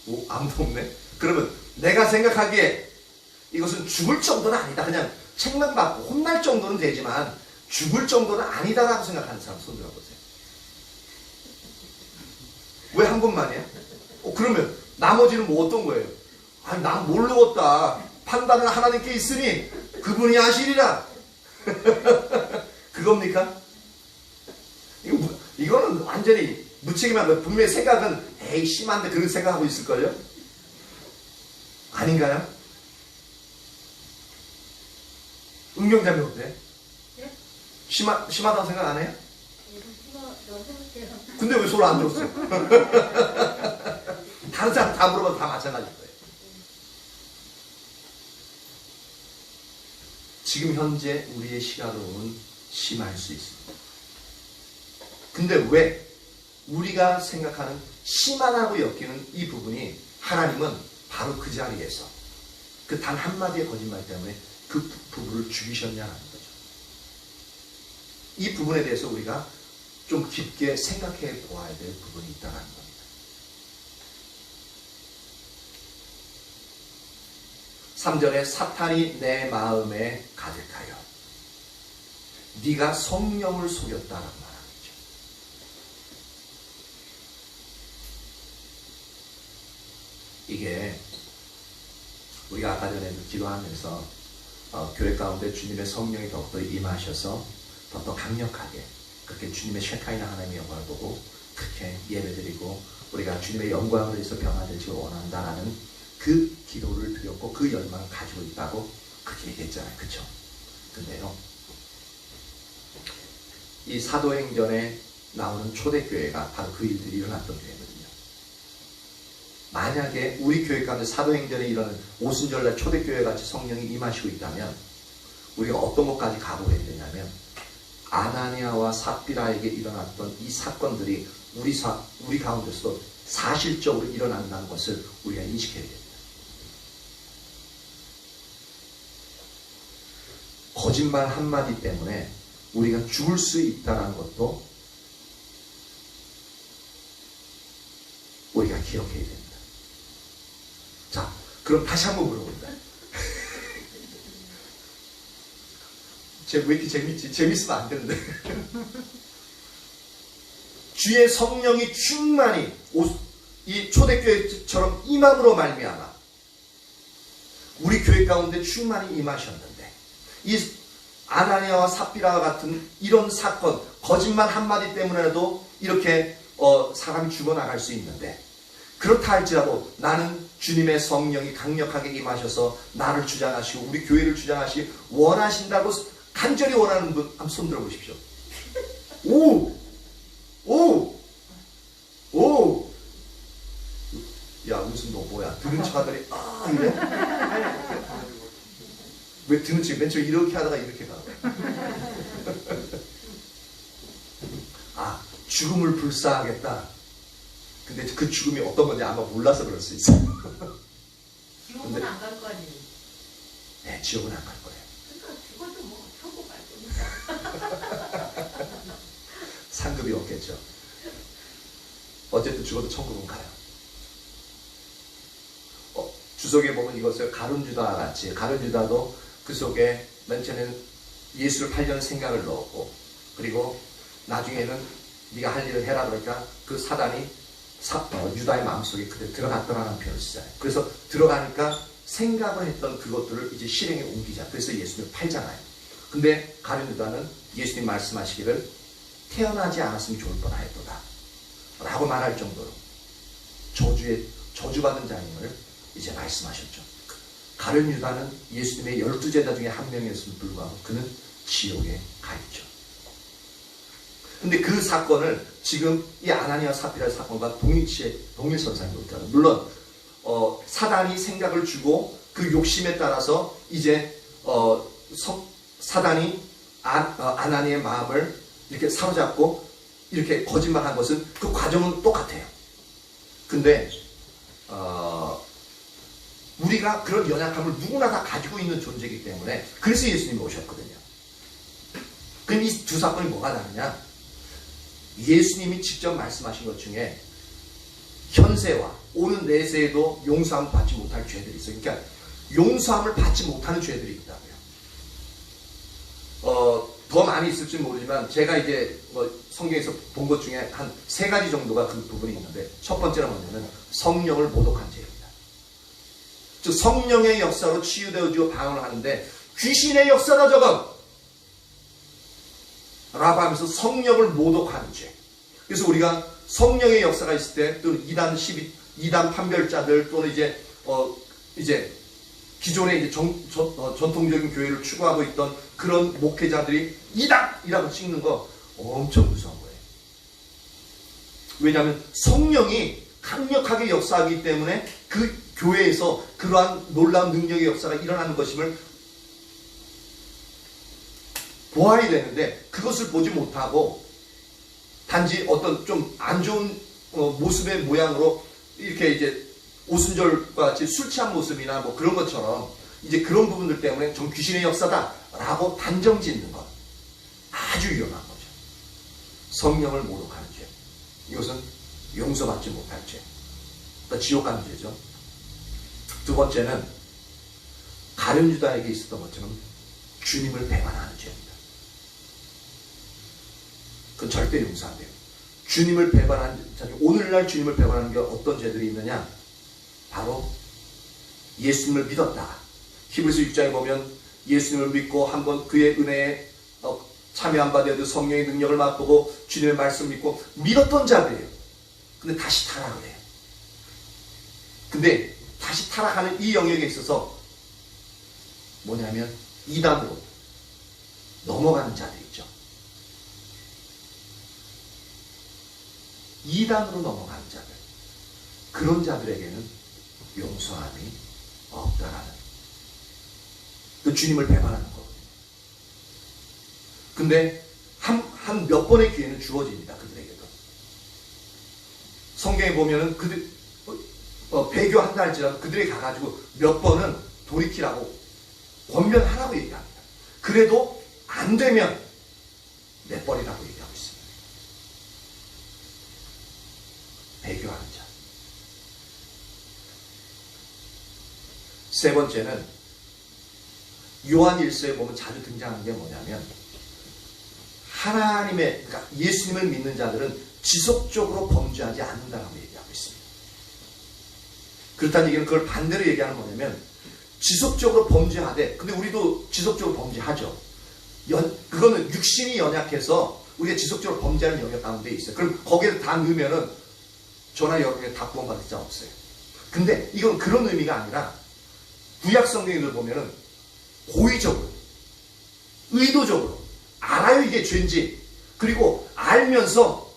오, 아무도 없네. 그러면 내가 생각하기에 이것은 죽을 정도는 아니다. 그냥 책망받고 혼날 정도는 되지만 죽을 정도는 아니다라고 생각하는 사람 손 들어보세요. 왜 한 분만이야? 그러면 나머지는 뭐 어떤 거예요? 아니, 난 모르겠다. 판단은 하나님께 있으니 그분이 하시리라. 그겁니까? 이거는 완전히 무책임한 거예요. 분명히 생각은 에이 심한데 그런 생각하고 있을걸요? 아닌가요? 응용자면 어때? 네? 심하다고 생각 안 해요? 해볼게요. 근데 왜 소리 안 들었어? 다른 사람 다 물어봐도 다 마찬가지일 거예요. 지금 현재 우리의 시각으로는 심할 수 있습니다. 근데 왜 우리가 생각하는 심하다고 여기는 이 부분이 하나님은 바로 그 자리에서 그 단 한마디의 거짓말 때문에 그 부부를 죽이셨냐는 거죠. 이 부분에 대해서 우리가 좀 깊게 생각해 보아야 될 부분이 있다는 겁니다. (3절에) 사탄이 내 마음에 가득하여 네가 성령을 속였다는 말이죠. 이게 우리가 아까 전에도 기도하면서 교회 가운데 주님의 성령이 더욱더 임하셔서 더욱더 강력하게 그렇게 주님의 셰카이나 하나님의 영광을 보고 그렇게 예배드리고 우리가 주님의 영광을 위해서 변화되기를 원한다라는 그 기도를 드렸고 그 열망을 가지고 있다고 그렇게 얘기했잖아요. 그렇죠? 근데요, 이 사도행전에 나오는 초대교회가 바로 그 일들이 일어났던 교회거든요. 만약에 우리 교회 가운데 사도행전에 일어나는 오순절날 초대교회 같이 성령이 임하시고 있다면 우리가 어떤 것까지 각오해야 되냐면 아나니아와 삽비라에게 일어났던 이 사건들이 우리 가운데서도 사실적으로 일어난다는 것을 우리가 인식해야 됩니다. 거짓말 한마디 때문에 우리가 죽을 수 있다는 것도 우리가 기억해야 됩니다. 자, 그럼 다시 한번 물어봅니다. 왜 이렇게 재밌지? 재밌으면 안 되는데. 주의 성령이 충만히 이 초대교회처럼 임함으로 말미암아 우리 교회 가운데 충만히 임하셨는데, 이 아나니아와 삽비라와 같은 이런 사건, 거짓말 한마디 때문에도 이렇게 사람이 죽어나갈 수 있는데, 그렇다 할지라도 나는 주님의 성령이 강력하게 임하셔서 나를 주장하시고 우리 교회를 주장하시기 원하신다고 간절히 원하는 분 한번 손 들어보십시오. 오! 오! 오! 야, 무슨 너 뭐야? 들은 척 하더니 이래? 왜 들은 척 맨 처음에 이렇게 하다가 이렇게 가? 죽음을 불사하겠다. 근데 그 죽음이 어떤 건지 아마 몰라서 그럴 수 있어요. 지옥은 안 갈 거 아니에요? 네, 지옥은 안 갈 거예요. 그러니까 죽어도 뭐 천국 갈 거니까. 상급이 없겠죠. 어쨌든 죽어도 천국은 가요. 주석에 보면 이것을 가룟유다와 같이, 가룟유다도 그 속에 맨 처음에는 예수를 팔려는 생각을 넣었고, 그리고 나중에는 네가 할 일을 해라 그러니까 그 사단이 유다의 마음속에 그대로 들어갔더라는 표현을 쓰잖아요. 그래서 들어가니까 생각을 했던 그것들을 이제 실행에 옮기자. 그래서 예수님을 팔잖아요. 근데 가룟유다는 예수님 말씀하시기를 태어나지 않았으면 좋을 뻔하였도다 라고 말할 정도로 저주받은 자임을 이제 말씀하셨죠. 가룟유다는 예수님의 12제자 중에 한 명이었음을 불구하고 그는 지옥에 가 있죠. 근데 그 사건을 지금 이 아나니아 사피라의 사건과 동일선상에 놓더라고요. 물론 사단이 생각을 주고 그 욕심에 따라서 이제 사단이 아나니의 마음을 이렇게 사로잡고 이렇게 거짓말한 것은 그 과정은 똑같아요. 근데 우리가 그런 연약함을 누구나 다 가지고 있는 존재이기 때문에 그래서 예수님이 오셨거든요. 그럼 이 두 사건이 뭐가 다르냐? 예수님이 직접 말씀하신 것 중에 현세와 오는 내세에도 용서함을 받지 못할 죄들이 있어요. 그러니까 용서함을 받지 못하는 죄들이 있다고요. 더 많이 있을지 모르지만 제가 이제 성경에서 본 것 중에 한 3가지 정도가 그 부분이 있는데, 첫 번째는 뭐냐면 성령을 모독한 죄입니다. 즉 성령의 역사로 치유되어지고 방언을 하는데 귀신의 역사다 저건 라고 하면서 성령을 모독하는 죄. 그래서 우리가 성령의 역사가 있을 때, 또는 이단 판별자들, 또는 이제 기존의 이제 전통적인 교회를 추구하고 있던 그런 목회자들이 이단이라고 찍는 거 엄청 무서운 거예요. 왜냐하면 성령이 강력하게 역사하기 때문에 그 교회에서 그러한 놀라운 능력의 역사가 일어나는 것임을 보아야 되는데, 그것을 보지 못하고 단지 어떤 좀 안 좋은 모습의 모양으로 이렇게 이제 오순절과 같이 술 취한 모습이나 뭐 그런 것처럼 이제 그런 부분들 때문에 좀 귀신의 역사다라고 단정 짓는 것, 아주 위험한 거죠. 성령을 모독하는 죄, 이것은 용서받지 못할 죄, 그러니까 지옥 가는 죄죠. 두 번째는 가룟유다에게 있었던 것처럼 주님을 배반하는 죄입니다. 그건 절대 용서 안 돼요. 주님을 배반한, 오늘날 주님을 배반하는 게 어떤 죄들이 있느냐? 바로 예수님을 믿었다. 히브리서 6장에 보면 예수님을 믿고 한번 그의 은혜에 참여한 바 되어도 성령의 능력을 맛보고 주님의 말씀을 믿고 믿었던 자들이에요. 근데 다시 타락을 해요. 근데 다시 타락하는 이 영역에 있어서 뭐냐면 이단으로 넘어가는 자들이 있죠. 이단으로 넘어가는 자들, 그런 자들에게는 용서함이 없다라는, 그 주님을 배반하는 거거든요. 근데 한 몇 번의 기회는 주어집니다. 그들에게도. 성경에 보면은 그들 배교한다 할지라도 그들이 가가지고 몇 번은 돌이키라고 권면하라고 얘기합니다. 그래도 안 되면 내버리라고 얘기하고 있습니다. 배교하는 자. 세 번째는 요한 1서에 보면 자주 등장하는 게 뭐냐면 하나님의, 그러니까 예수님을 믿는 자들은 지속적으로 범죄하지 않는다고 얘기하고 있습니다. 그렇다는 얘기는 그걸 반대로 얘기하는 뭐냐면 지속적으로 범죄하되, 근데 우리도 지속적으로 범죄하죠. 그거는 육신이 연약해서 우리가 지속적으로 범죄하는 영역 가운데 있어요. 그럼 거기에 다 넣으면은 저나 여러분이 다 구원받을 자 없어요. 근데 이건 그런 의미가 아니라 구약 성경을 보면은 고의적으로, 의도적으로 알아요 이게 죄인지, 그리고 알면서,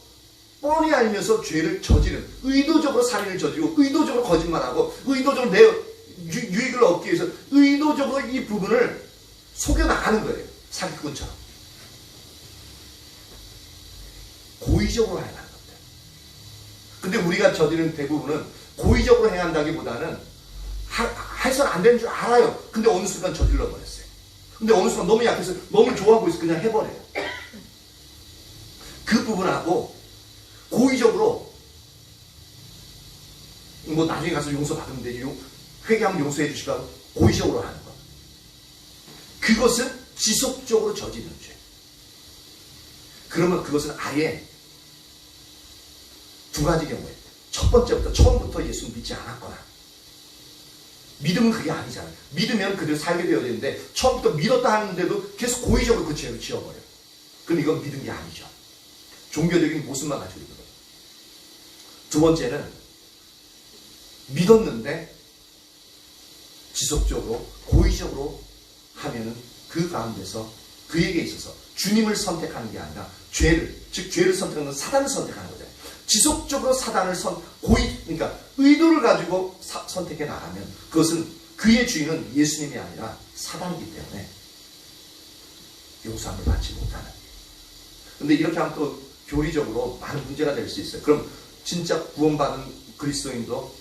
뻔히 알면서 죄를 저지른, 의도적으로 살인을 저지르고 의도적으로 거짓말하고 의도적으로 내 유익을 얻기 위해서 의도적으로 이 부분을 속여나가는 거예요. 사기꾼처럼 고의적으로 행하는 것들. 근데 우리가 저지르는 대부분은 고의적으로 행한다기보다는 해서는 안 되는 줄 알아요. 근데 어느 순간 저질러 버렸어요. 근데 어느 순간 너무 약해서 너무 좋아하고 있어 그냥 해버려요. 그 부분하고 고의적으로 뭐 나중에 가서 용서 받으면 되지, 회개하면 용서해 주시라고 고의적으로 하는 것, 그것은 지속적으로 저지르는 죄. 그러면 그것은 아예 두 가지 경우에, 첫 번째부터 처음부터 예수 믿지 않았거나, 믿음은 그게 아니잖아요. 믿으면 그대로 살게 되어야 되는데 처음부터 믿었다 하는데도 계속 고의적으로 그 죄를 지어버려요. 그럼 이건 믿은 게 아니죠. 종교적인 모습만 가지고 있는 거죠. 두 번째는 믿었는데 지속적으로 고의적으로 하면은 그 가운데서 그에게 있어서 주님을 선택하는 게 아니라 죄를, 즉 죄를 선택하는 건 사단을 선택하는 거잖아요. 지속적으로 사단을 그러니까 의도를 가지고 선택해 나가면 그것은 그의 주인은 예수님이 아니라 사단이기 때문에 용서함을 받지 못하는. 근데 이렇게 하면 또 교리적으로 많은 문제가 될 수 있어요. 그럼 진짜 구원받은 그리스도인도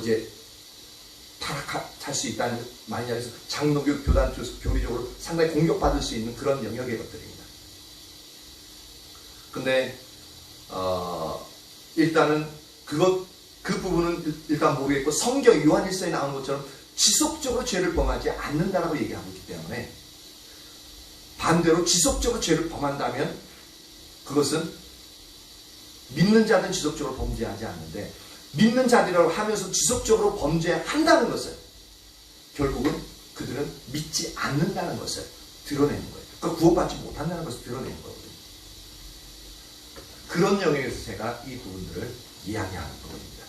이제 타락할 수 있다는 말이냐 해서 장로교 교단 교리적으로 상당히 공격받을 수 있는 그런 영역의 것들입니다. 근데 일단은 그 부분은 일단 모르겠고, 성경 요한일서에 나오는 것처럼 지속적으로 죄를 범하지 않는다라고 얘기하고 있기 때문에, 반대로 지속적으로 죄를 범한다면 그것은 믿는 자는 지속적으로 범죄하지 않는데, 믿는 자들이라고 하면서 지속적으로 범죄한다는 것을 결국은 그들은 믿지 않는다는 것을 드러내는 거예요. 그러니까 구원받지 못한다는 것을 드러내는 거거든요. 그런 영역에서 제가 이 부분들을 이야기하는 부분입니다.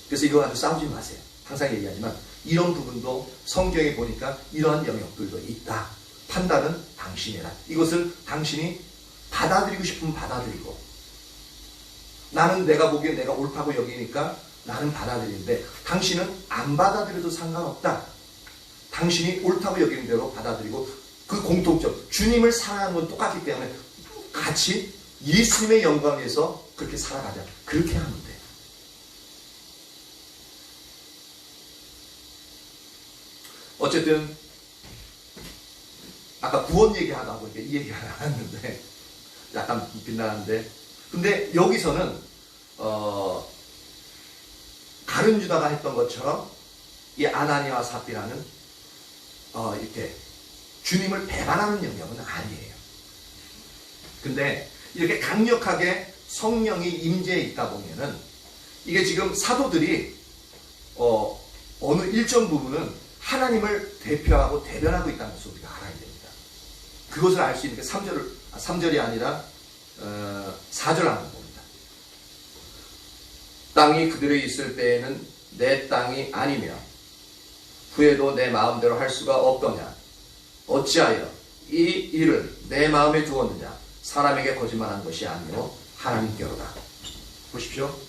그래서 이거 가지고 싸우지 마세요. 항상 얘기하지만 이런 부분도 성경에 보니까 이러한 영역들도 있다. 판단은 당신이라. 이것을 당신이 받아들이고 싶으면 받아들이고, 나는 내가 보기에 내가 옳다고 여기니까 나는 받아들이는데 당신은 안 받아들여도 상관없다. 당신이 옳다고 여기는 대로 받아들이고, 그 공통점, 주님을 사랑하는 건 똑같기 때문에 같이 예수님의 영광에서 그렇게 살아가자. 그렇게 하면 돼. 어쨌든 아까 구원 얘기하다 보니까 이 얘기가 나왔는데 약간 빗나갔는데, 근데 여기서는 다른 유다가 했던 것처럼 이 아나니아와 삽비라는 이렇게 주님을 배반하는 영역은 아니에요. 근데 이렇게 강력하게 성령이 임재해 있다 보면은 이게 지금 사도들이 어느 일정 부분은 하나님을 대표하고 대변하고 있다는 것을 우리가 알아야 됩니다. 그것을 알 수 있는 게 3절이 아니라 4절 한번 봅니다. 땅이 그들에 있을 때에는 내 땅이 아니며 후에도 내 마음대로 할 수가 없더냐. 어찌하여 이 일을 내 마음에 두었느냐. 사람에게 거짓말한 것이 아니요 하나님께로다. 보십시오.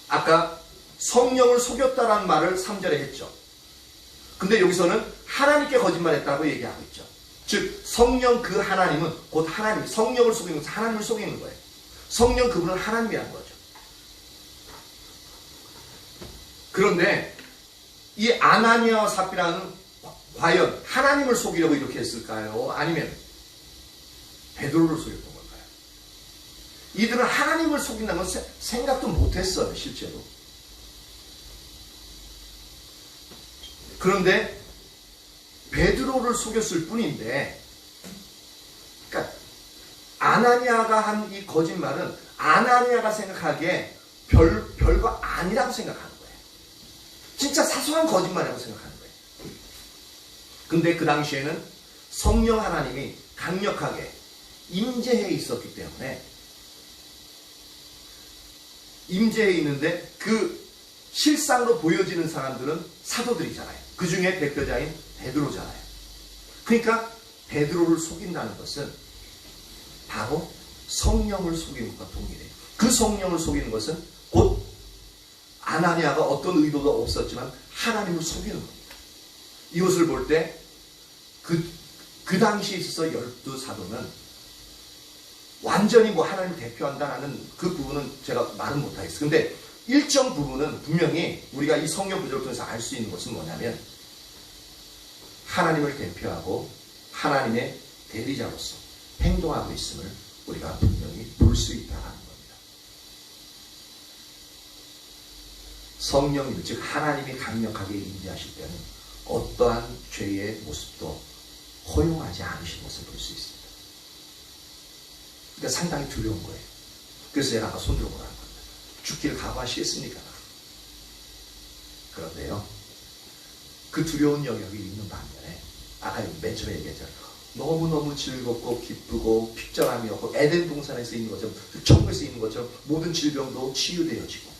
아까 성령을 속였다라는 말을 3절에 했죠. 근데 여기서는 하나님께 거짓말했다고 얘기하고 있죠. 즉 성령 그 하나님은 곧 하나님, 성령을 속이는 것은 하나님을 속이는 거예요. 성령 그분은 하나님이라는 거죠. 그런데 이 아나니아와 삽비라는 과연 하나님을 속이려고 이렇게 했을까요? 아니면 베드로를 속였던 걸까요? 이들은 하나님을 속인다는 건 생각도 못했어요. 실제로. 그런데 베드로를 속였을 뿐인데, 그러니까 아나니아가 한 이 거짓말은 아나니아가 생각하기에 별거 아니라고 생각하는 거예요. 진짜 사소한 거짓말이라고 생각하는 거예요. 근데 그 당시에는 성령 하나님이 강력하게 임재해 있었기 때문에, 임재해 있는데 그 실상으로 보여지는 사람들은 사도들이잖아요. 그 중에 대표자인 베드로잖아요. 그러니까 베드로를 속인다는 것은 바로 성령을 속이는 것과 동일해요. 그 성령을 속이는 것은 곧 아나니아가 어떤 의도도 없었지만 하나님을 속이는 겁니다. 이것을 볼 때 그 당시에 있어서 12사도는 완전히 뭐 하나님을 대표한다는 그 부분은 제가 말은 못하겠어요. 근데 일정 부분은 분명히 우리가 이 성령 구절을 통해서 알 수 있는 것은 뭐냐면, 하나님을 대표하고 하나님의 대리자로서 행동하고 있음을 우리가 분명히 볼 수 있다는 겁니다. 성령님, 즉 하나님이 강력하게 임재하실 때는 어떠한 죄의 모습도 허용하지 않으신 것을 볼 수 있습니다. 그러니까 상당히 두려운 거예요. 그래서 제가 아까 손들어 보라는 겁니다. 죽기를 각오하시겠습니까? 그런데요, 그 두려운 영역이 있는 반면에 아까 맨 처음에 얘기했잖아요. 너무너무 즐겁고 기쁘고 픽절함이 없고 에덴 동산에서 있는 것처럼, 그 천국에서 있는 것처럼 모든 질병도 치유되어지고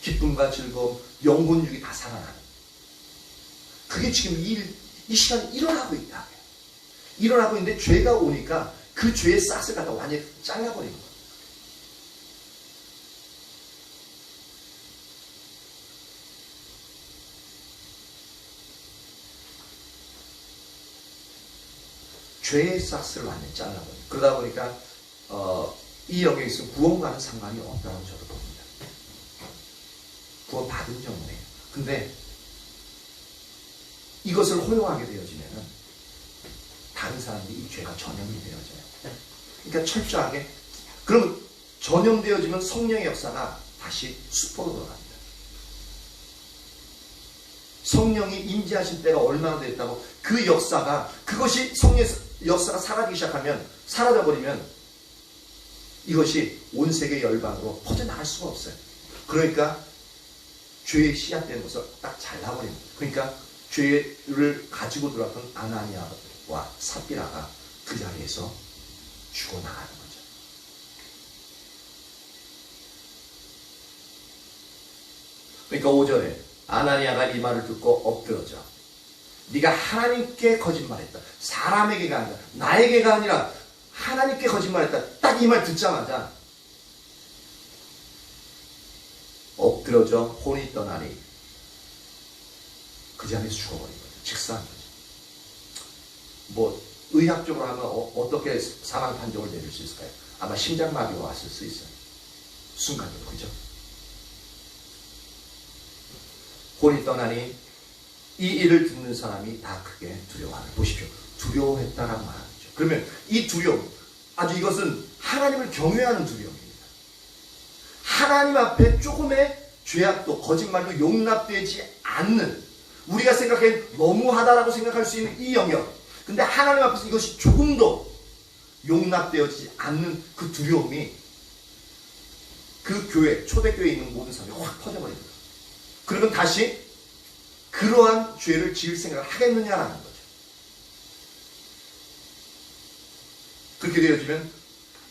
기쁨과 즐거움, 영혼육이 다 살아나는, 그게 지금 이 시간에 일어나고 있다. 일어나고 있는데 죄가 오니까 그 죄의 싹을 갖다 완전히 잘라버리는 거예요. 죄의 싹을 완전히 잘라버려요. 그러다 보니까 이 영역에 있으면 구원과는 상관이 없다고 저도 봅니다. 구원 받은 경우에. 근데 이것을 허용하게 되어지면은 다른 사람들이 이 죄가 전염이 되어져요. 그러니까 철저하게. 그럼 전염되어지면 성령의 역사가 다시 수포로 돌아갑니다. 성령이 임재하신 때가 얼마나 됐다고 그 역사가, 그것이 성령의 역사가 사라지기 시작하면, 사라져버리면 이것이 온 세계 열방으로 퍼져나갈 수가 없어요. 그러니까 죄의 씨앗된 것을 딱 잘라버립니다. 그러니까 죄를 가지고 들어왔던 아나니아와 삽비라가 그 자리에서 죽어나가는 거죠. 그러니까 5절에 아나니아가 이 말을 듣고 엎드러져 네가 하나님께 거짓말했다. 사람에게가 아니라, 나에게가 아니라 하나님께 거짓말했다. 딱 이 말 듣자마자 엎드러져 혼이 떠나니 그 자리에서 죽어버린 거죠. 직사한 거죠. 뭐 의학적으로 하면 어떻게 사망 판정을 내릴 수 있을까요? 아마 심장마비가 왔을 수 있어요. 순간적으로. 그죠? 혼이 떠나니 이 일을 듣는 사람이 다 크게 두려워하는. 보십시오. 두려워했다라고 말하죠. 그러면 이 두려움, 아주 이것은 하나님을 경외하는 두려움입니다. 하나님 앞에 조금의 죄악도 거짓말도 용납되지 않는, 우리가 생각해 너무하다라고 생각할 수 있는 이 영역, 근데 하나님 앞에서 이것이 조금도 용납되어지지 않는 그 두려움이 그 교회, 초대교회에 있는 모든 사람이 확 퍼져버립니다. 그러면 다시 그러한 죄를 지을 생각을 하겠느냐라는 거죠. 그렇게 되어지면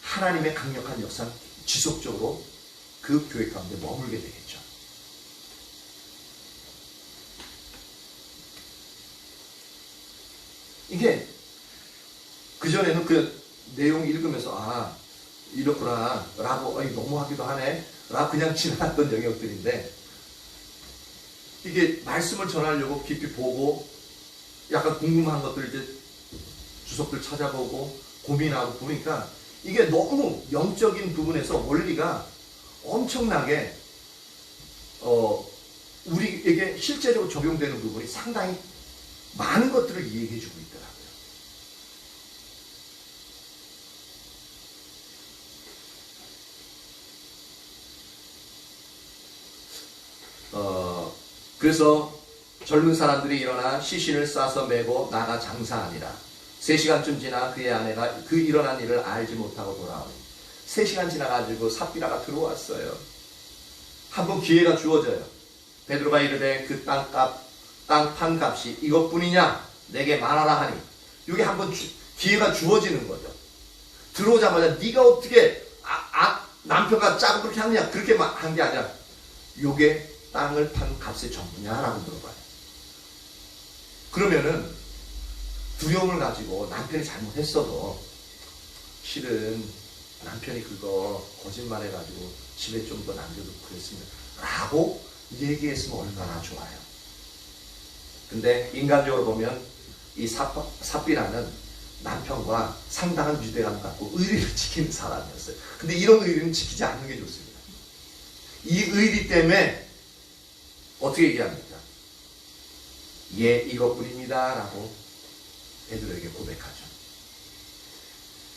하나님의 강력한 역사는 지속적으로 그 교회 가운데 머물게 되겠죠. 이게 그전에는 그 내용 읽으면서 아 이렇구나 라고 너무하기도 하네 라고 그냥 지나갔던 영역들인데, 이게 말씀을 전하려고 깊이 보고 약간 궁금한 것들 이제 주석들 찾아보고 고민하고 보니까 이게 너무 영적인 부분에서 원리가 엄청나게 우리에게 실제적으로 적용되는 부분이 상당히 많은 것들을 이야기해 주고 있더라고요. 그래서 젊은 사람들이 일어나 시신을 싸서 메고 나가 장사하니라. 3시간쯤 지나 그의 아내가 그 일어난 일을 알지 못하고 돌아오니 3시간 지나가지고 삽비라가 들어왔어요. 한번 기회가 주어져요. 베드로가 이르되 그 땅판 값이 이것뿐이냐 내게 말하라 하니 이게 한번 기회가 주어지는 거죠. 들어오자마자 네가 어떻게 남편과 짜고 그렇게 하느냐 그렇게 한 게 아니라 요게 땅을 판 값의 전부냐라고 물어봐요. 그러면은 두려움을 가지고 남편이 잘못했어도 실은 남편이 그거 거짓말해가지고 집에 좀 더 남겨두고 그랬습니다 라고 얘기했으면 얼마나 좋아요. 근데 인간적으로 보면 이 삽비라는 남편과 상당한 유대감 갖고 의리를 지키는 사람이었어요. 근데 이런 의리는 지키지 않는 게 좋습니다. 이 의리 때문에 어떻게 얘기합니까? 예, 이것뿐입니다 라고 베드로에게 고백하죠.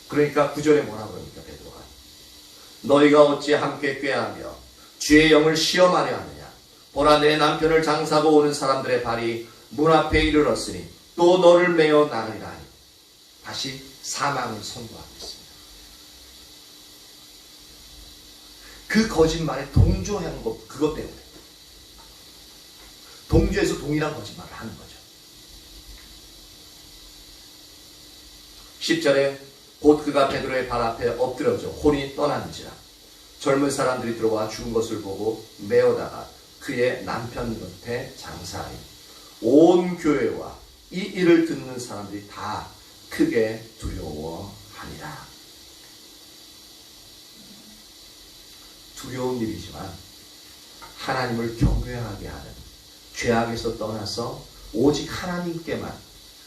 그러니까 9절에 뭐라고 합니까? 베드로가 너희가 어찌 함께 꾀하며 주의 영을 시험하려 하느냐. 보라 내 남편을 장사고 오는 사람들의 발이 문 앞에 이르렀으니 또 너를 메어 나가리라 하니 다시 사망을 선고하고 있습니다. 그 거짓말에 동조한 것 그것 때문에 동조해서 동일한 거짓말을 하는 거죠. 10절에 곧 그가 베드로의 발 앞에 엎드려져 혼이 떠나는지라 젊은 사람들이 들어와 죽은 것을 보고 메어다가 그의 남편 곁에 장사하니 온 교회와 이 일을 듣는 사람들이 다 크게 두려워하니라. 두려운 일이지만 하나님을 경외하게 하는 죄악에서 떠나서 오직 하나님께만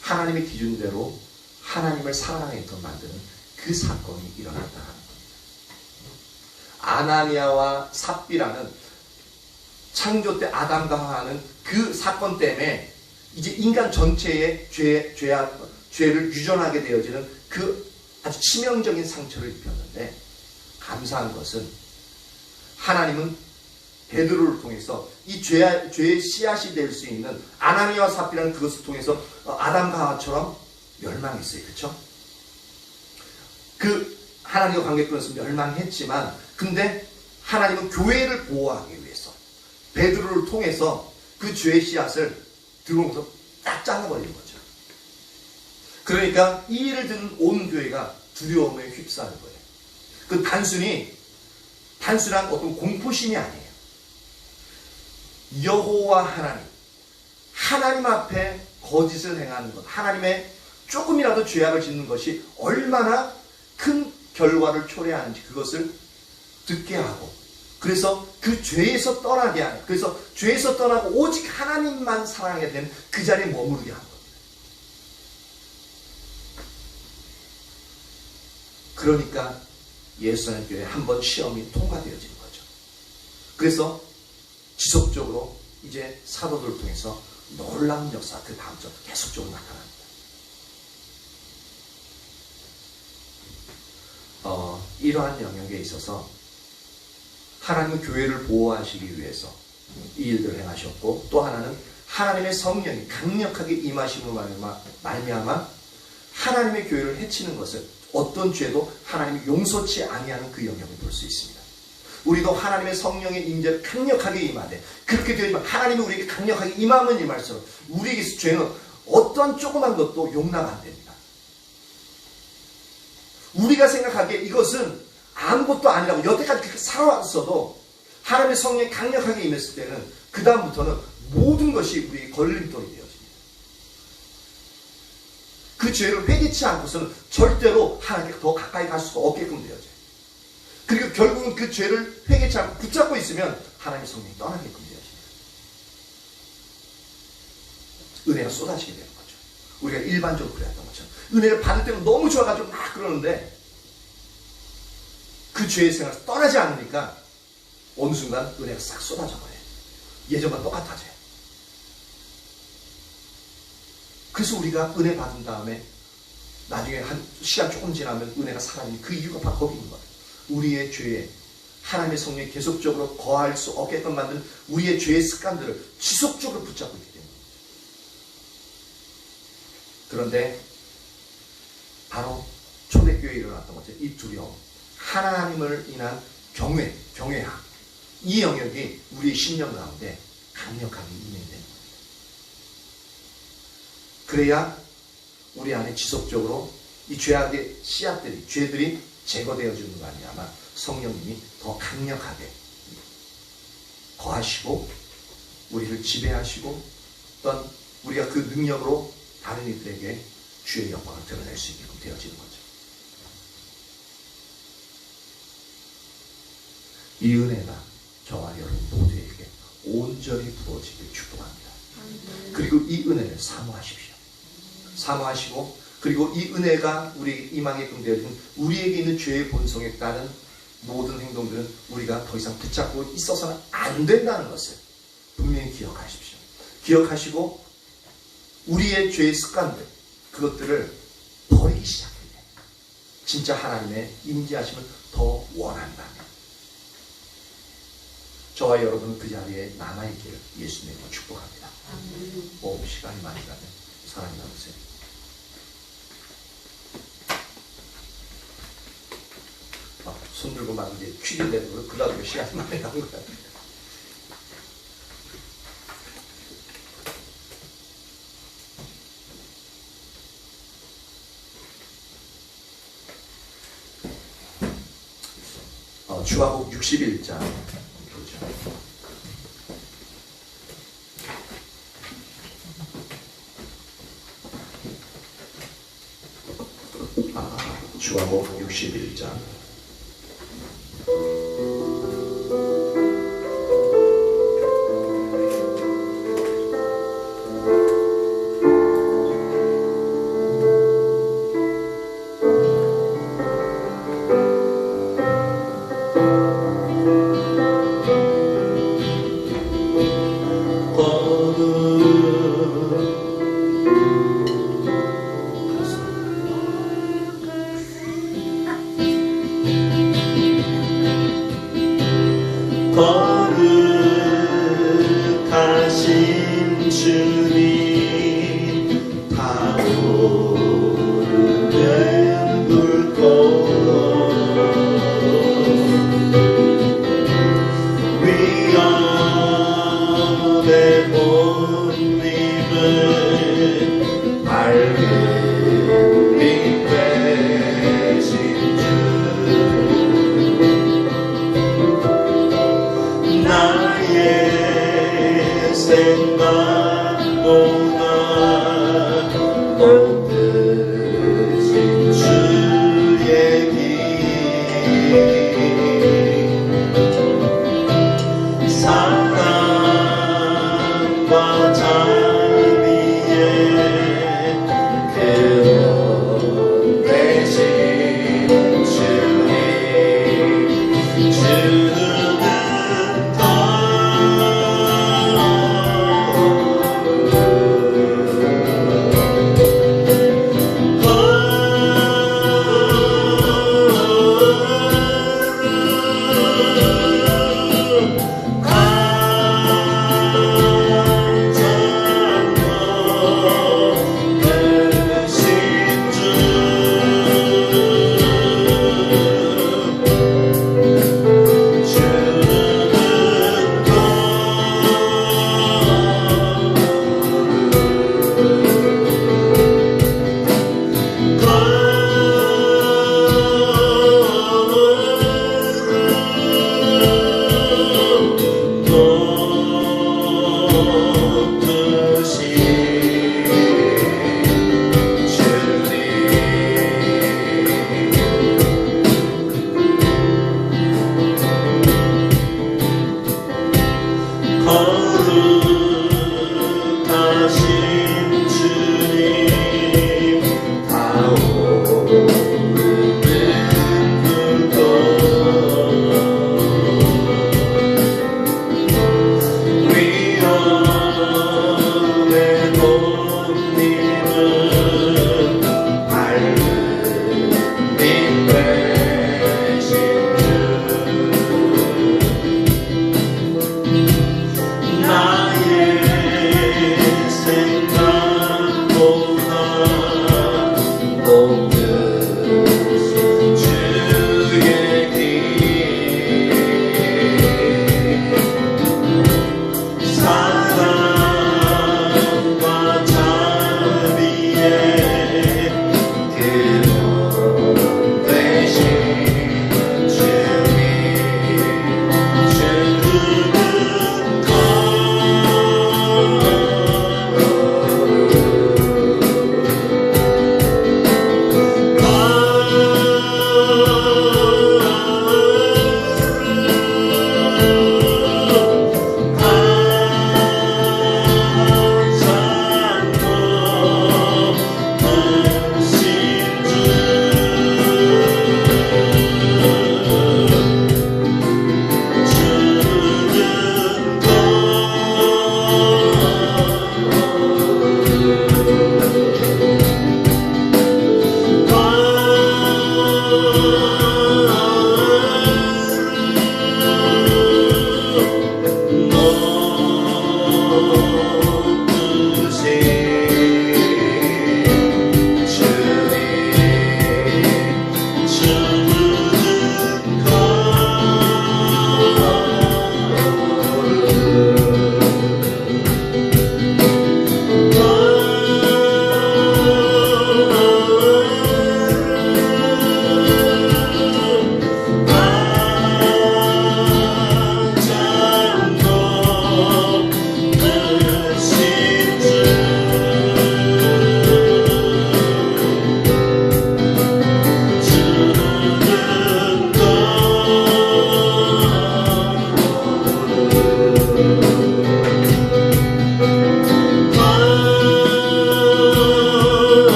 하나님의 기준대로 하나님을 사랑하게끔 만드는 그 사건이 일어났다는 겁니다. 아나니아와 삽비라는 창조 때 아담과 하와는 그 사건 때문에 이제 인간 전체의 죄를 유전하게 되어지는 그 아주 치명적인 상처를 입혔는데 감사한 것은 하나님은 베드로를 통해서 이 죄의 씨앗이 될 수 있는 아나니아와 삽비라는 그것을 통해서 아담과 하와처럼 멸망했어요. 그렇죠? 그 하나님과 관계 끊어서 멸망했지만 근데 하나님은 교회를 보호하기 위해서 베드로를 통해서 그 죄의 씨앗을 들어오면서 딱 잘라버린 거죠. 그러니까 이 일을 듣는 온 교회가 두려움에 휩싸는 거예요. 그 단순한 어떤 공포심이 아니에요. 여호와 하나님 앞에 거짓을 행하는 것, 하나님의 조금이라도 죄악을 짓는 것이 얼마나 큰 결과를 초래하는지 그것을 듣게 하고 그래서 그 죄에서 떠나게 하는 그래서 죄에서 떠나고 오직 하나님만 사랑하게 되는 그 자리에 머무르게 하는 겁니다. 그러니까 예수님 교회에 한번 시험이 통과되어지는 거죠. 그래서 지속적으로 이제 사도들을 통해서 놀라운 역사 그 다음 절 계속적으로 나타납니다. 이러한 영역에 있어서 하나님은 교회를 보호하시기 위해서 이 일들을 행하셨고 또 하나는 하나님의 성령이 강력하게 임하심으로 말미암아 하나님의 교회를 해치는 것을 어떤 죄도 하나님이 용서치 아니하는 그 영역을 볼 수 있습니다. 우리도 하나님의 성령의 임재를 강력하게 임하되 그렇게 되지만 하나님이 우리에게 강력하게 임하면 임할수록 우리에게 죄는 어떠한 조그만 것도 용납 안 됩니다. 우리가 생각하기에 이것은 아무것도 아니라고 여태까지 그렇게 살아왔어도 하나님의 성령이 강력하게 임했을 때는 그 다음부터는 모든 것이 우리에게 걸림돌이 되어집니다. 그 죄를 회개치 않고서는 절대로 하나님께 더 가까이 갈 수가 없게끔 되어져요. 그리고 결국은 그 죄를 회개치 않고 붙잡고 있으면 하나님의 성령이 떠나게끔 되어집니다. 은혜가 쏟아지게 되는 거죠. 우리가 일반적으로 그랬던 것처럼 은혜를 받을 때는 너무 좋아가지고 막 그러는데 그 죄의 생활에서 떠나지 않으니까 어느 순간 은혜가 싹 쏟아져 버려요. 예전과 똑같아져요. 그래서 우리가 은혜 받은 다음에 나중에 한 시간 조금 지나면 은혜가 사라지는 그 이유가 바로 거기 있는 거예요. 우리의 죄에 하나님의 성령이 계속적으로 거할 수 없게끔 만든 우리의 죄의 습관들을 지속적으로 붙잡고 있기 때문에 그런데 바로 초대교회에 일어났던 것처럼 이 두려움, 하나님을 인한 경외함, 이 영역이 우리의 심령 가운데 강력하게 임해야 되는 거예요. 그래야 우리 안에 지속적으로 이 죄악의 씨앗들이, 죄들이 제거되어지는 거 아니냐면 성령님이 더 강력하게 거하시고 우리를 지배하시고 어떤 우리가 그 능력으로 다른 이들에게 주의 영광을 드러낼 수 있게끔 되어지는 거죠. 이 은혜가 저와 여러분 모두에게 온전히 부어지길 축복합니다. 그리고 이 은혜를 사모하십시오. 사모하시고 그리고 이 은혜가 우리 임하게끔 되어진 우리에게 있는 죄의 본성에 따른 모든 행동들은 우리가 더 이상 붙잡고 있어서는 안 된다는 것을 분명히 기억하십시오. 기억하시고 우리의 죄의 습관들, 그것들을 버리기 시작해야 돼요. 진짜 하나님의 임재하심을 더 원한다면 저와 여러분은 그 자리에 남아있기를 예수님으로 축복합니다. 시간이 많이 가면 사랑이 나오세요. 손 들고 막 이제 퀴즈 내는 거 그다음에 시간이 많이 나온 거야. 주하복 61장 보죠. 주하복 61장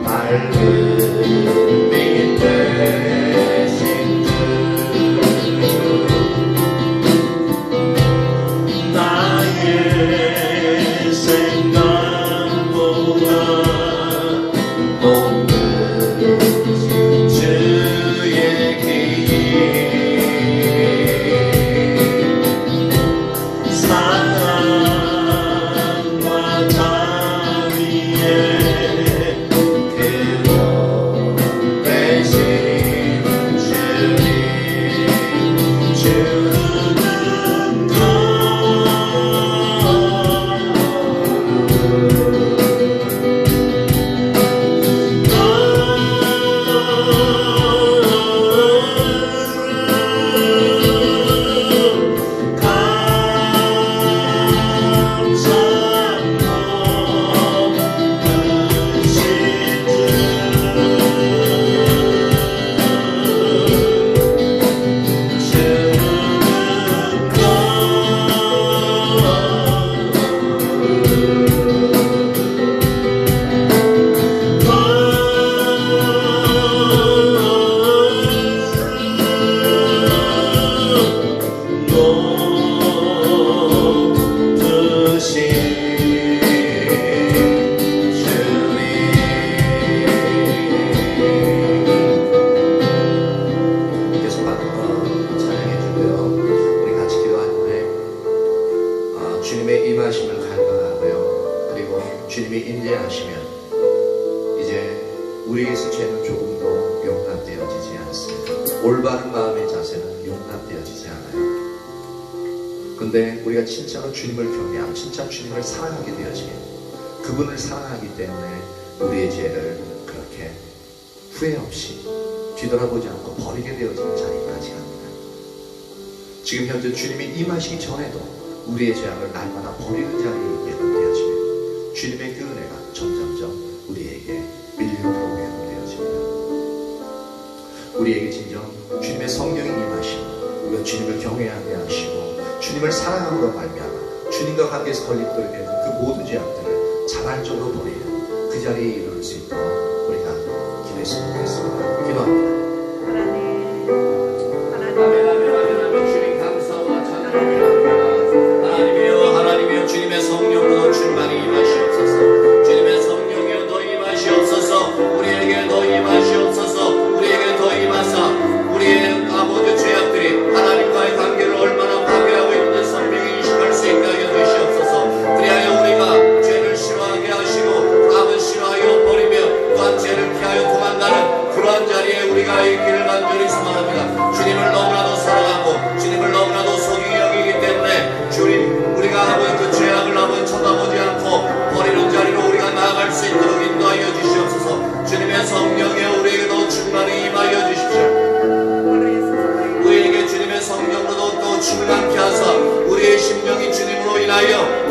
밝은 빛 되신 주 나의 생각보다 오늘 주의 길 사랑과 자비에 그로 되신 주님 주는 것 주님의 임하심을 간과하고요. 그리고 주님이 임재하시면 이제 우리에게서 죄는 조금도 용납되어지지 않습니다. 올바른 마음의 자세는 용납되어지지 않아요. 근데 우리가 진짜로 주님을 경외하고 진짜 주님을 사랑하게 되어지면 그분을 사랑하기 때문에 우리의 죄를 그렇게 후회 없이 뒤돌아보지 않고 버리게 되어지는 자리까지 합니다. 지금 현재 주님이 임하시기 전에도 우리의 죄악을 날마다 버리는 자리에 있게 되어지면 주님의 그 은혜가 점점점 우리에게 밀려 들어오게 되어집니다. 우리에게 진정 주님의 성령이 임하시고 우리가 주님을 경외하게 하시고 주님을 사랑함으로 말미암아 주님과 관계에서 걸림돌이 되는 그 모든 죄악들을 자발적으로 버리는 그 자리에 이룰 수 있도록 우리가 기도했으면 좋겠습니다. 기도합니다. 주님 감사와 찬양합니다. 하나님이여 주님의 성령으로 충만히 임하시옵소서. 주님의 성령이여 더 임하시옵소서. 우리에게 더 임하시옵소서. 우리에게 더 임하사 우리의 모든 죄악들이 하나님과의 관계를 얼마나 파괴하고 있는 성령이 인식할 수 있게 하여 주시옵소서. 그리하여 우리가 죄를 싫어하게 하시고 악을 싫어하여 버리며 또한 죄를 피하여 도망가는 그러한 자리에 우리가 있기를 간절히 소망합니다. 주님을 너무나도 사랑하고 주님을 너무나도 소중히 여기기 때문에 주님 우리가 하고 그 죄악을 한번 쳐다보지 않고 버리는 자리로 우리가 나아갈 수 있도록 인도하여 주시옵소서. 주님의 성령에 우리에게도 충만히 임하여 주십시오. 우리에게 주님의 성령으로도 또 충만케 하사 우리의 심령이 주님으로 인하여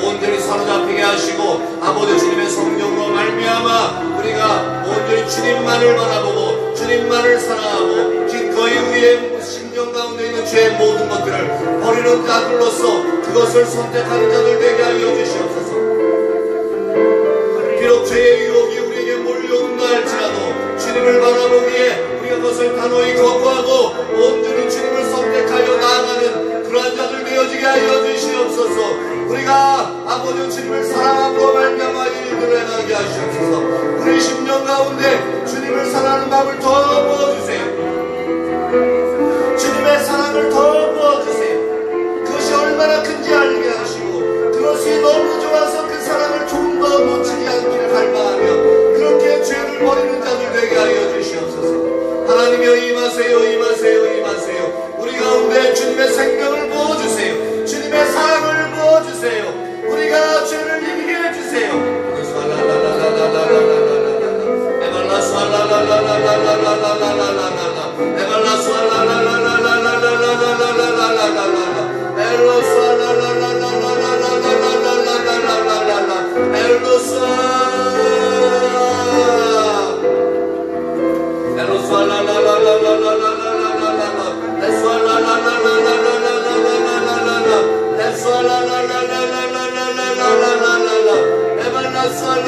온전히 사로잡히게 하시고 아버지 주님의 성령으로 말미암아 우리가 온전히 주님만을 바라보고 주님만을 사랑하고 기꺼이 우리의 심령 가운데 있는 죄의 모든 것들을 버리는 자들로서 그것을 선택하는 자들 되게 하여 주시옵소서. 비록 죄의 유혹이 우리에게 몰려온다 할지라도 주님을 바라보기에 우리가 그것을 단호히 거부하고 온전히 주님을 선택하여 나아가는 그러한 자들 되어지게 하여 주시옵소서. 우리가 아버지 주님을 사랑함으로 말미암아 일들을 행하게 하시옵소서. 우리 심령 가운데 주님을 사랑하는 마음을 더 부어주세요. 주님의 사랑을 더 부어주세요. 그것이 얼마나 큰지 알게 하시고 그것이 너무 좋아서 그 사랑을 좀 더 놓치지 않기를 갈망하며 그렇게 죄를 버리는 자들 되게 하여 주시옵소서. 하나님이여 임하세요 임하세요 임하세요. 우리 가운데 주님의 생명을 부어주세요. 주님의 사랑을 부어주세요. 우리가 죄를 이기게 해주세요. Let's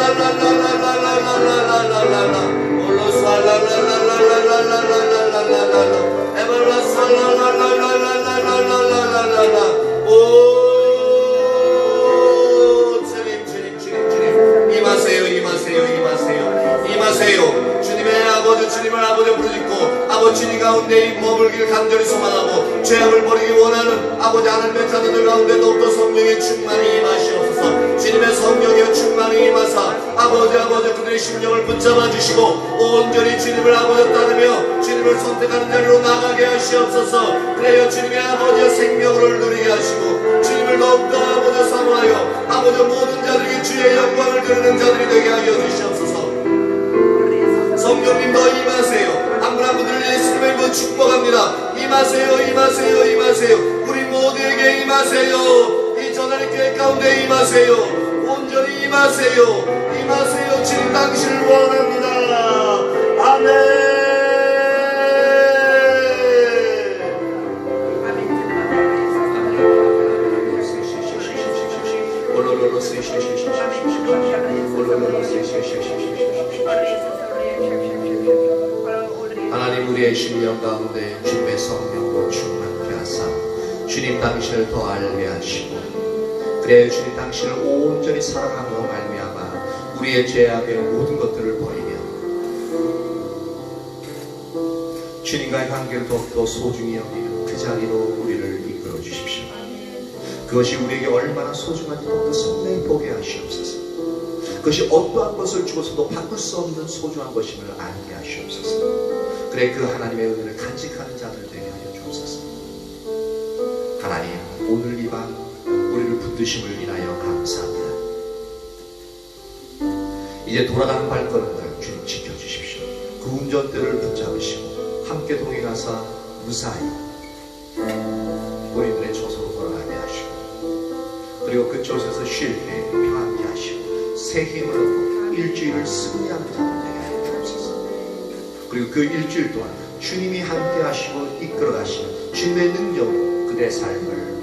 가운데 머물길 간절히 소망하고 죄악을 버리기 원하는 아버지 하나님의 자녀들 가운데 더욱더 성령의 충만이 임하시옵소서. 주님의 성령의 충만이 임하사 아버지 그들의 심령을 붙잡아 주시고 온전히 주님을 아버지 따르며 주님을 선택하는 자리로 나가게 하시옵소서. 그래요 주님의 아버지의 생명을 누리게 하시고 주님을 더욱더 아버지 사모하여 아버지 모든 자들이 주의 영광을 드리는 자들이 되게 하여 주시옵소서. 성령님 더 임하세요. 한 분 한 분들 예수님의 이름으로 축복합니다. 임하세요 임하세요 임하세요. 우리 모두에게 임하세요. 이 전하는 교회 가운데 임하세요. 온전히 임하세요. 임하세요. 주님 당신을 원합니다. 아멘. 하나님 우리의 심령 가운데 주님의 성령으로 충만케 하사 주님 당신을 더 알게 하시고 그래야 주님 당신을 온전히 사랑함으로 말미암아 우리의 죄악의 모든 것들을 버리며 주님과의 관계를 더욱더 소중히 여기며 그 자리로 우리를 이끌어 주십시오. 그것이 우리에게 얼마나 소중한지 더욱더 선명히 보게 하시옵소서. 그것이 어떠한 것을 주고서도 바꿀 수 없는 소중한 것임을 알게 하시옵소서. 그래 그 하나님의 은혜를 간직하는 자들 되게 하여 주옵소서. 하나님 오늘 이 밤 우리를 붙드심을 인하여 감사합니다. 이제 돌아가는 발걸음들 주님 지켜주십시오. 그 운전대를 붙잡으시고 함께 동행하사 무사히 우리들의 처소로 돌아가게 하시고 그리고 그곳에서 쉴 때 평안케 하시고 새 힘을 얻고 일주일을 승리하는 자들 되게 하여 주옵소서. 그리고 그 일주일 동안 주님이 함께 하시고 이끌어 가시는 주님의 능력으로 그들의 삶을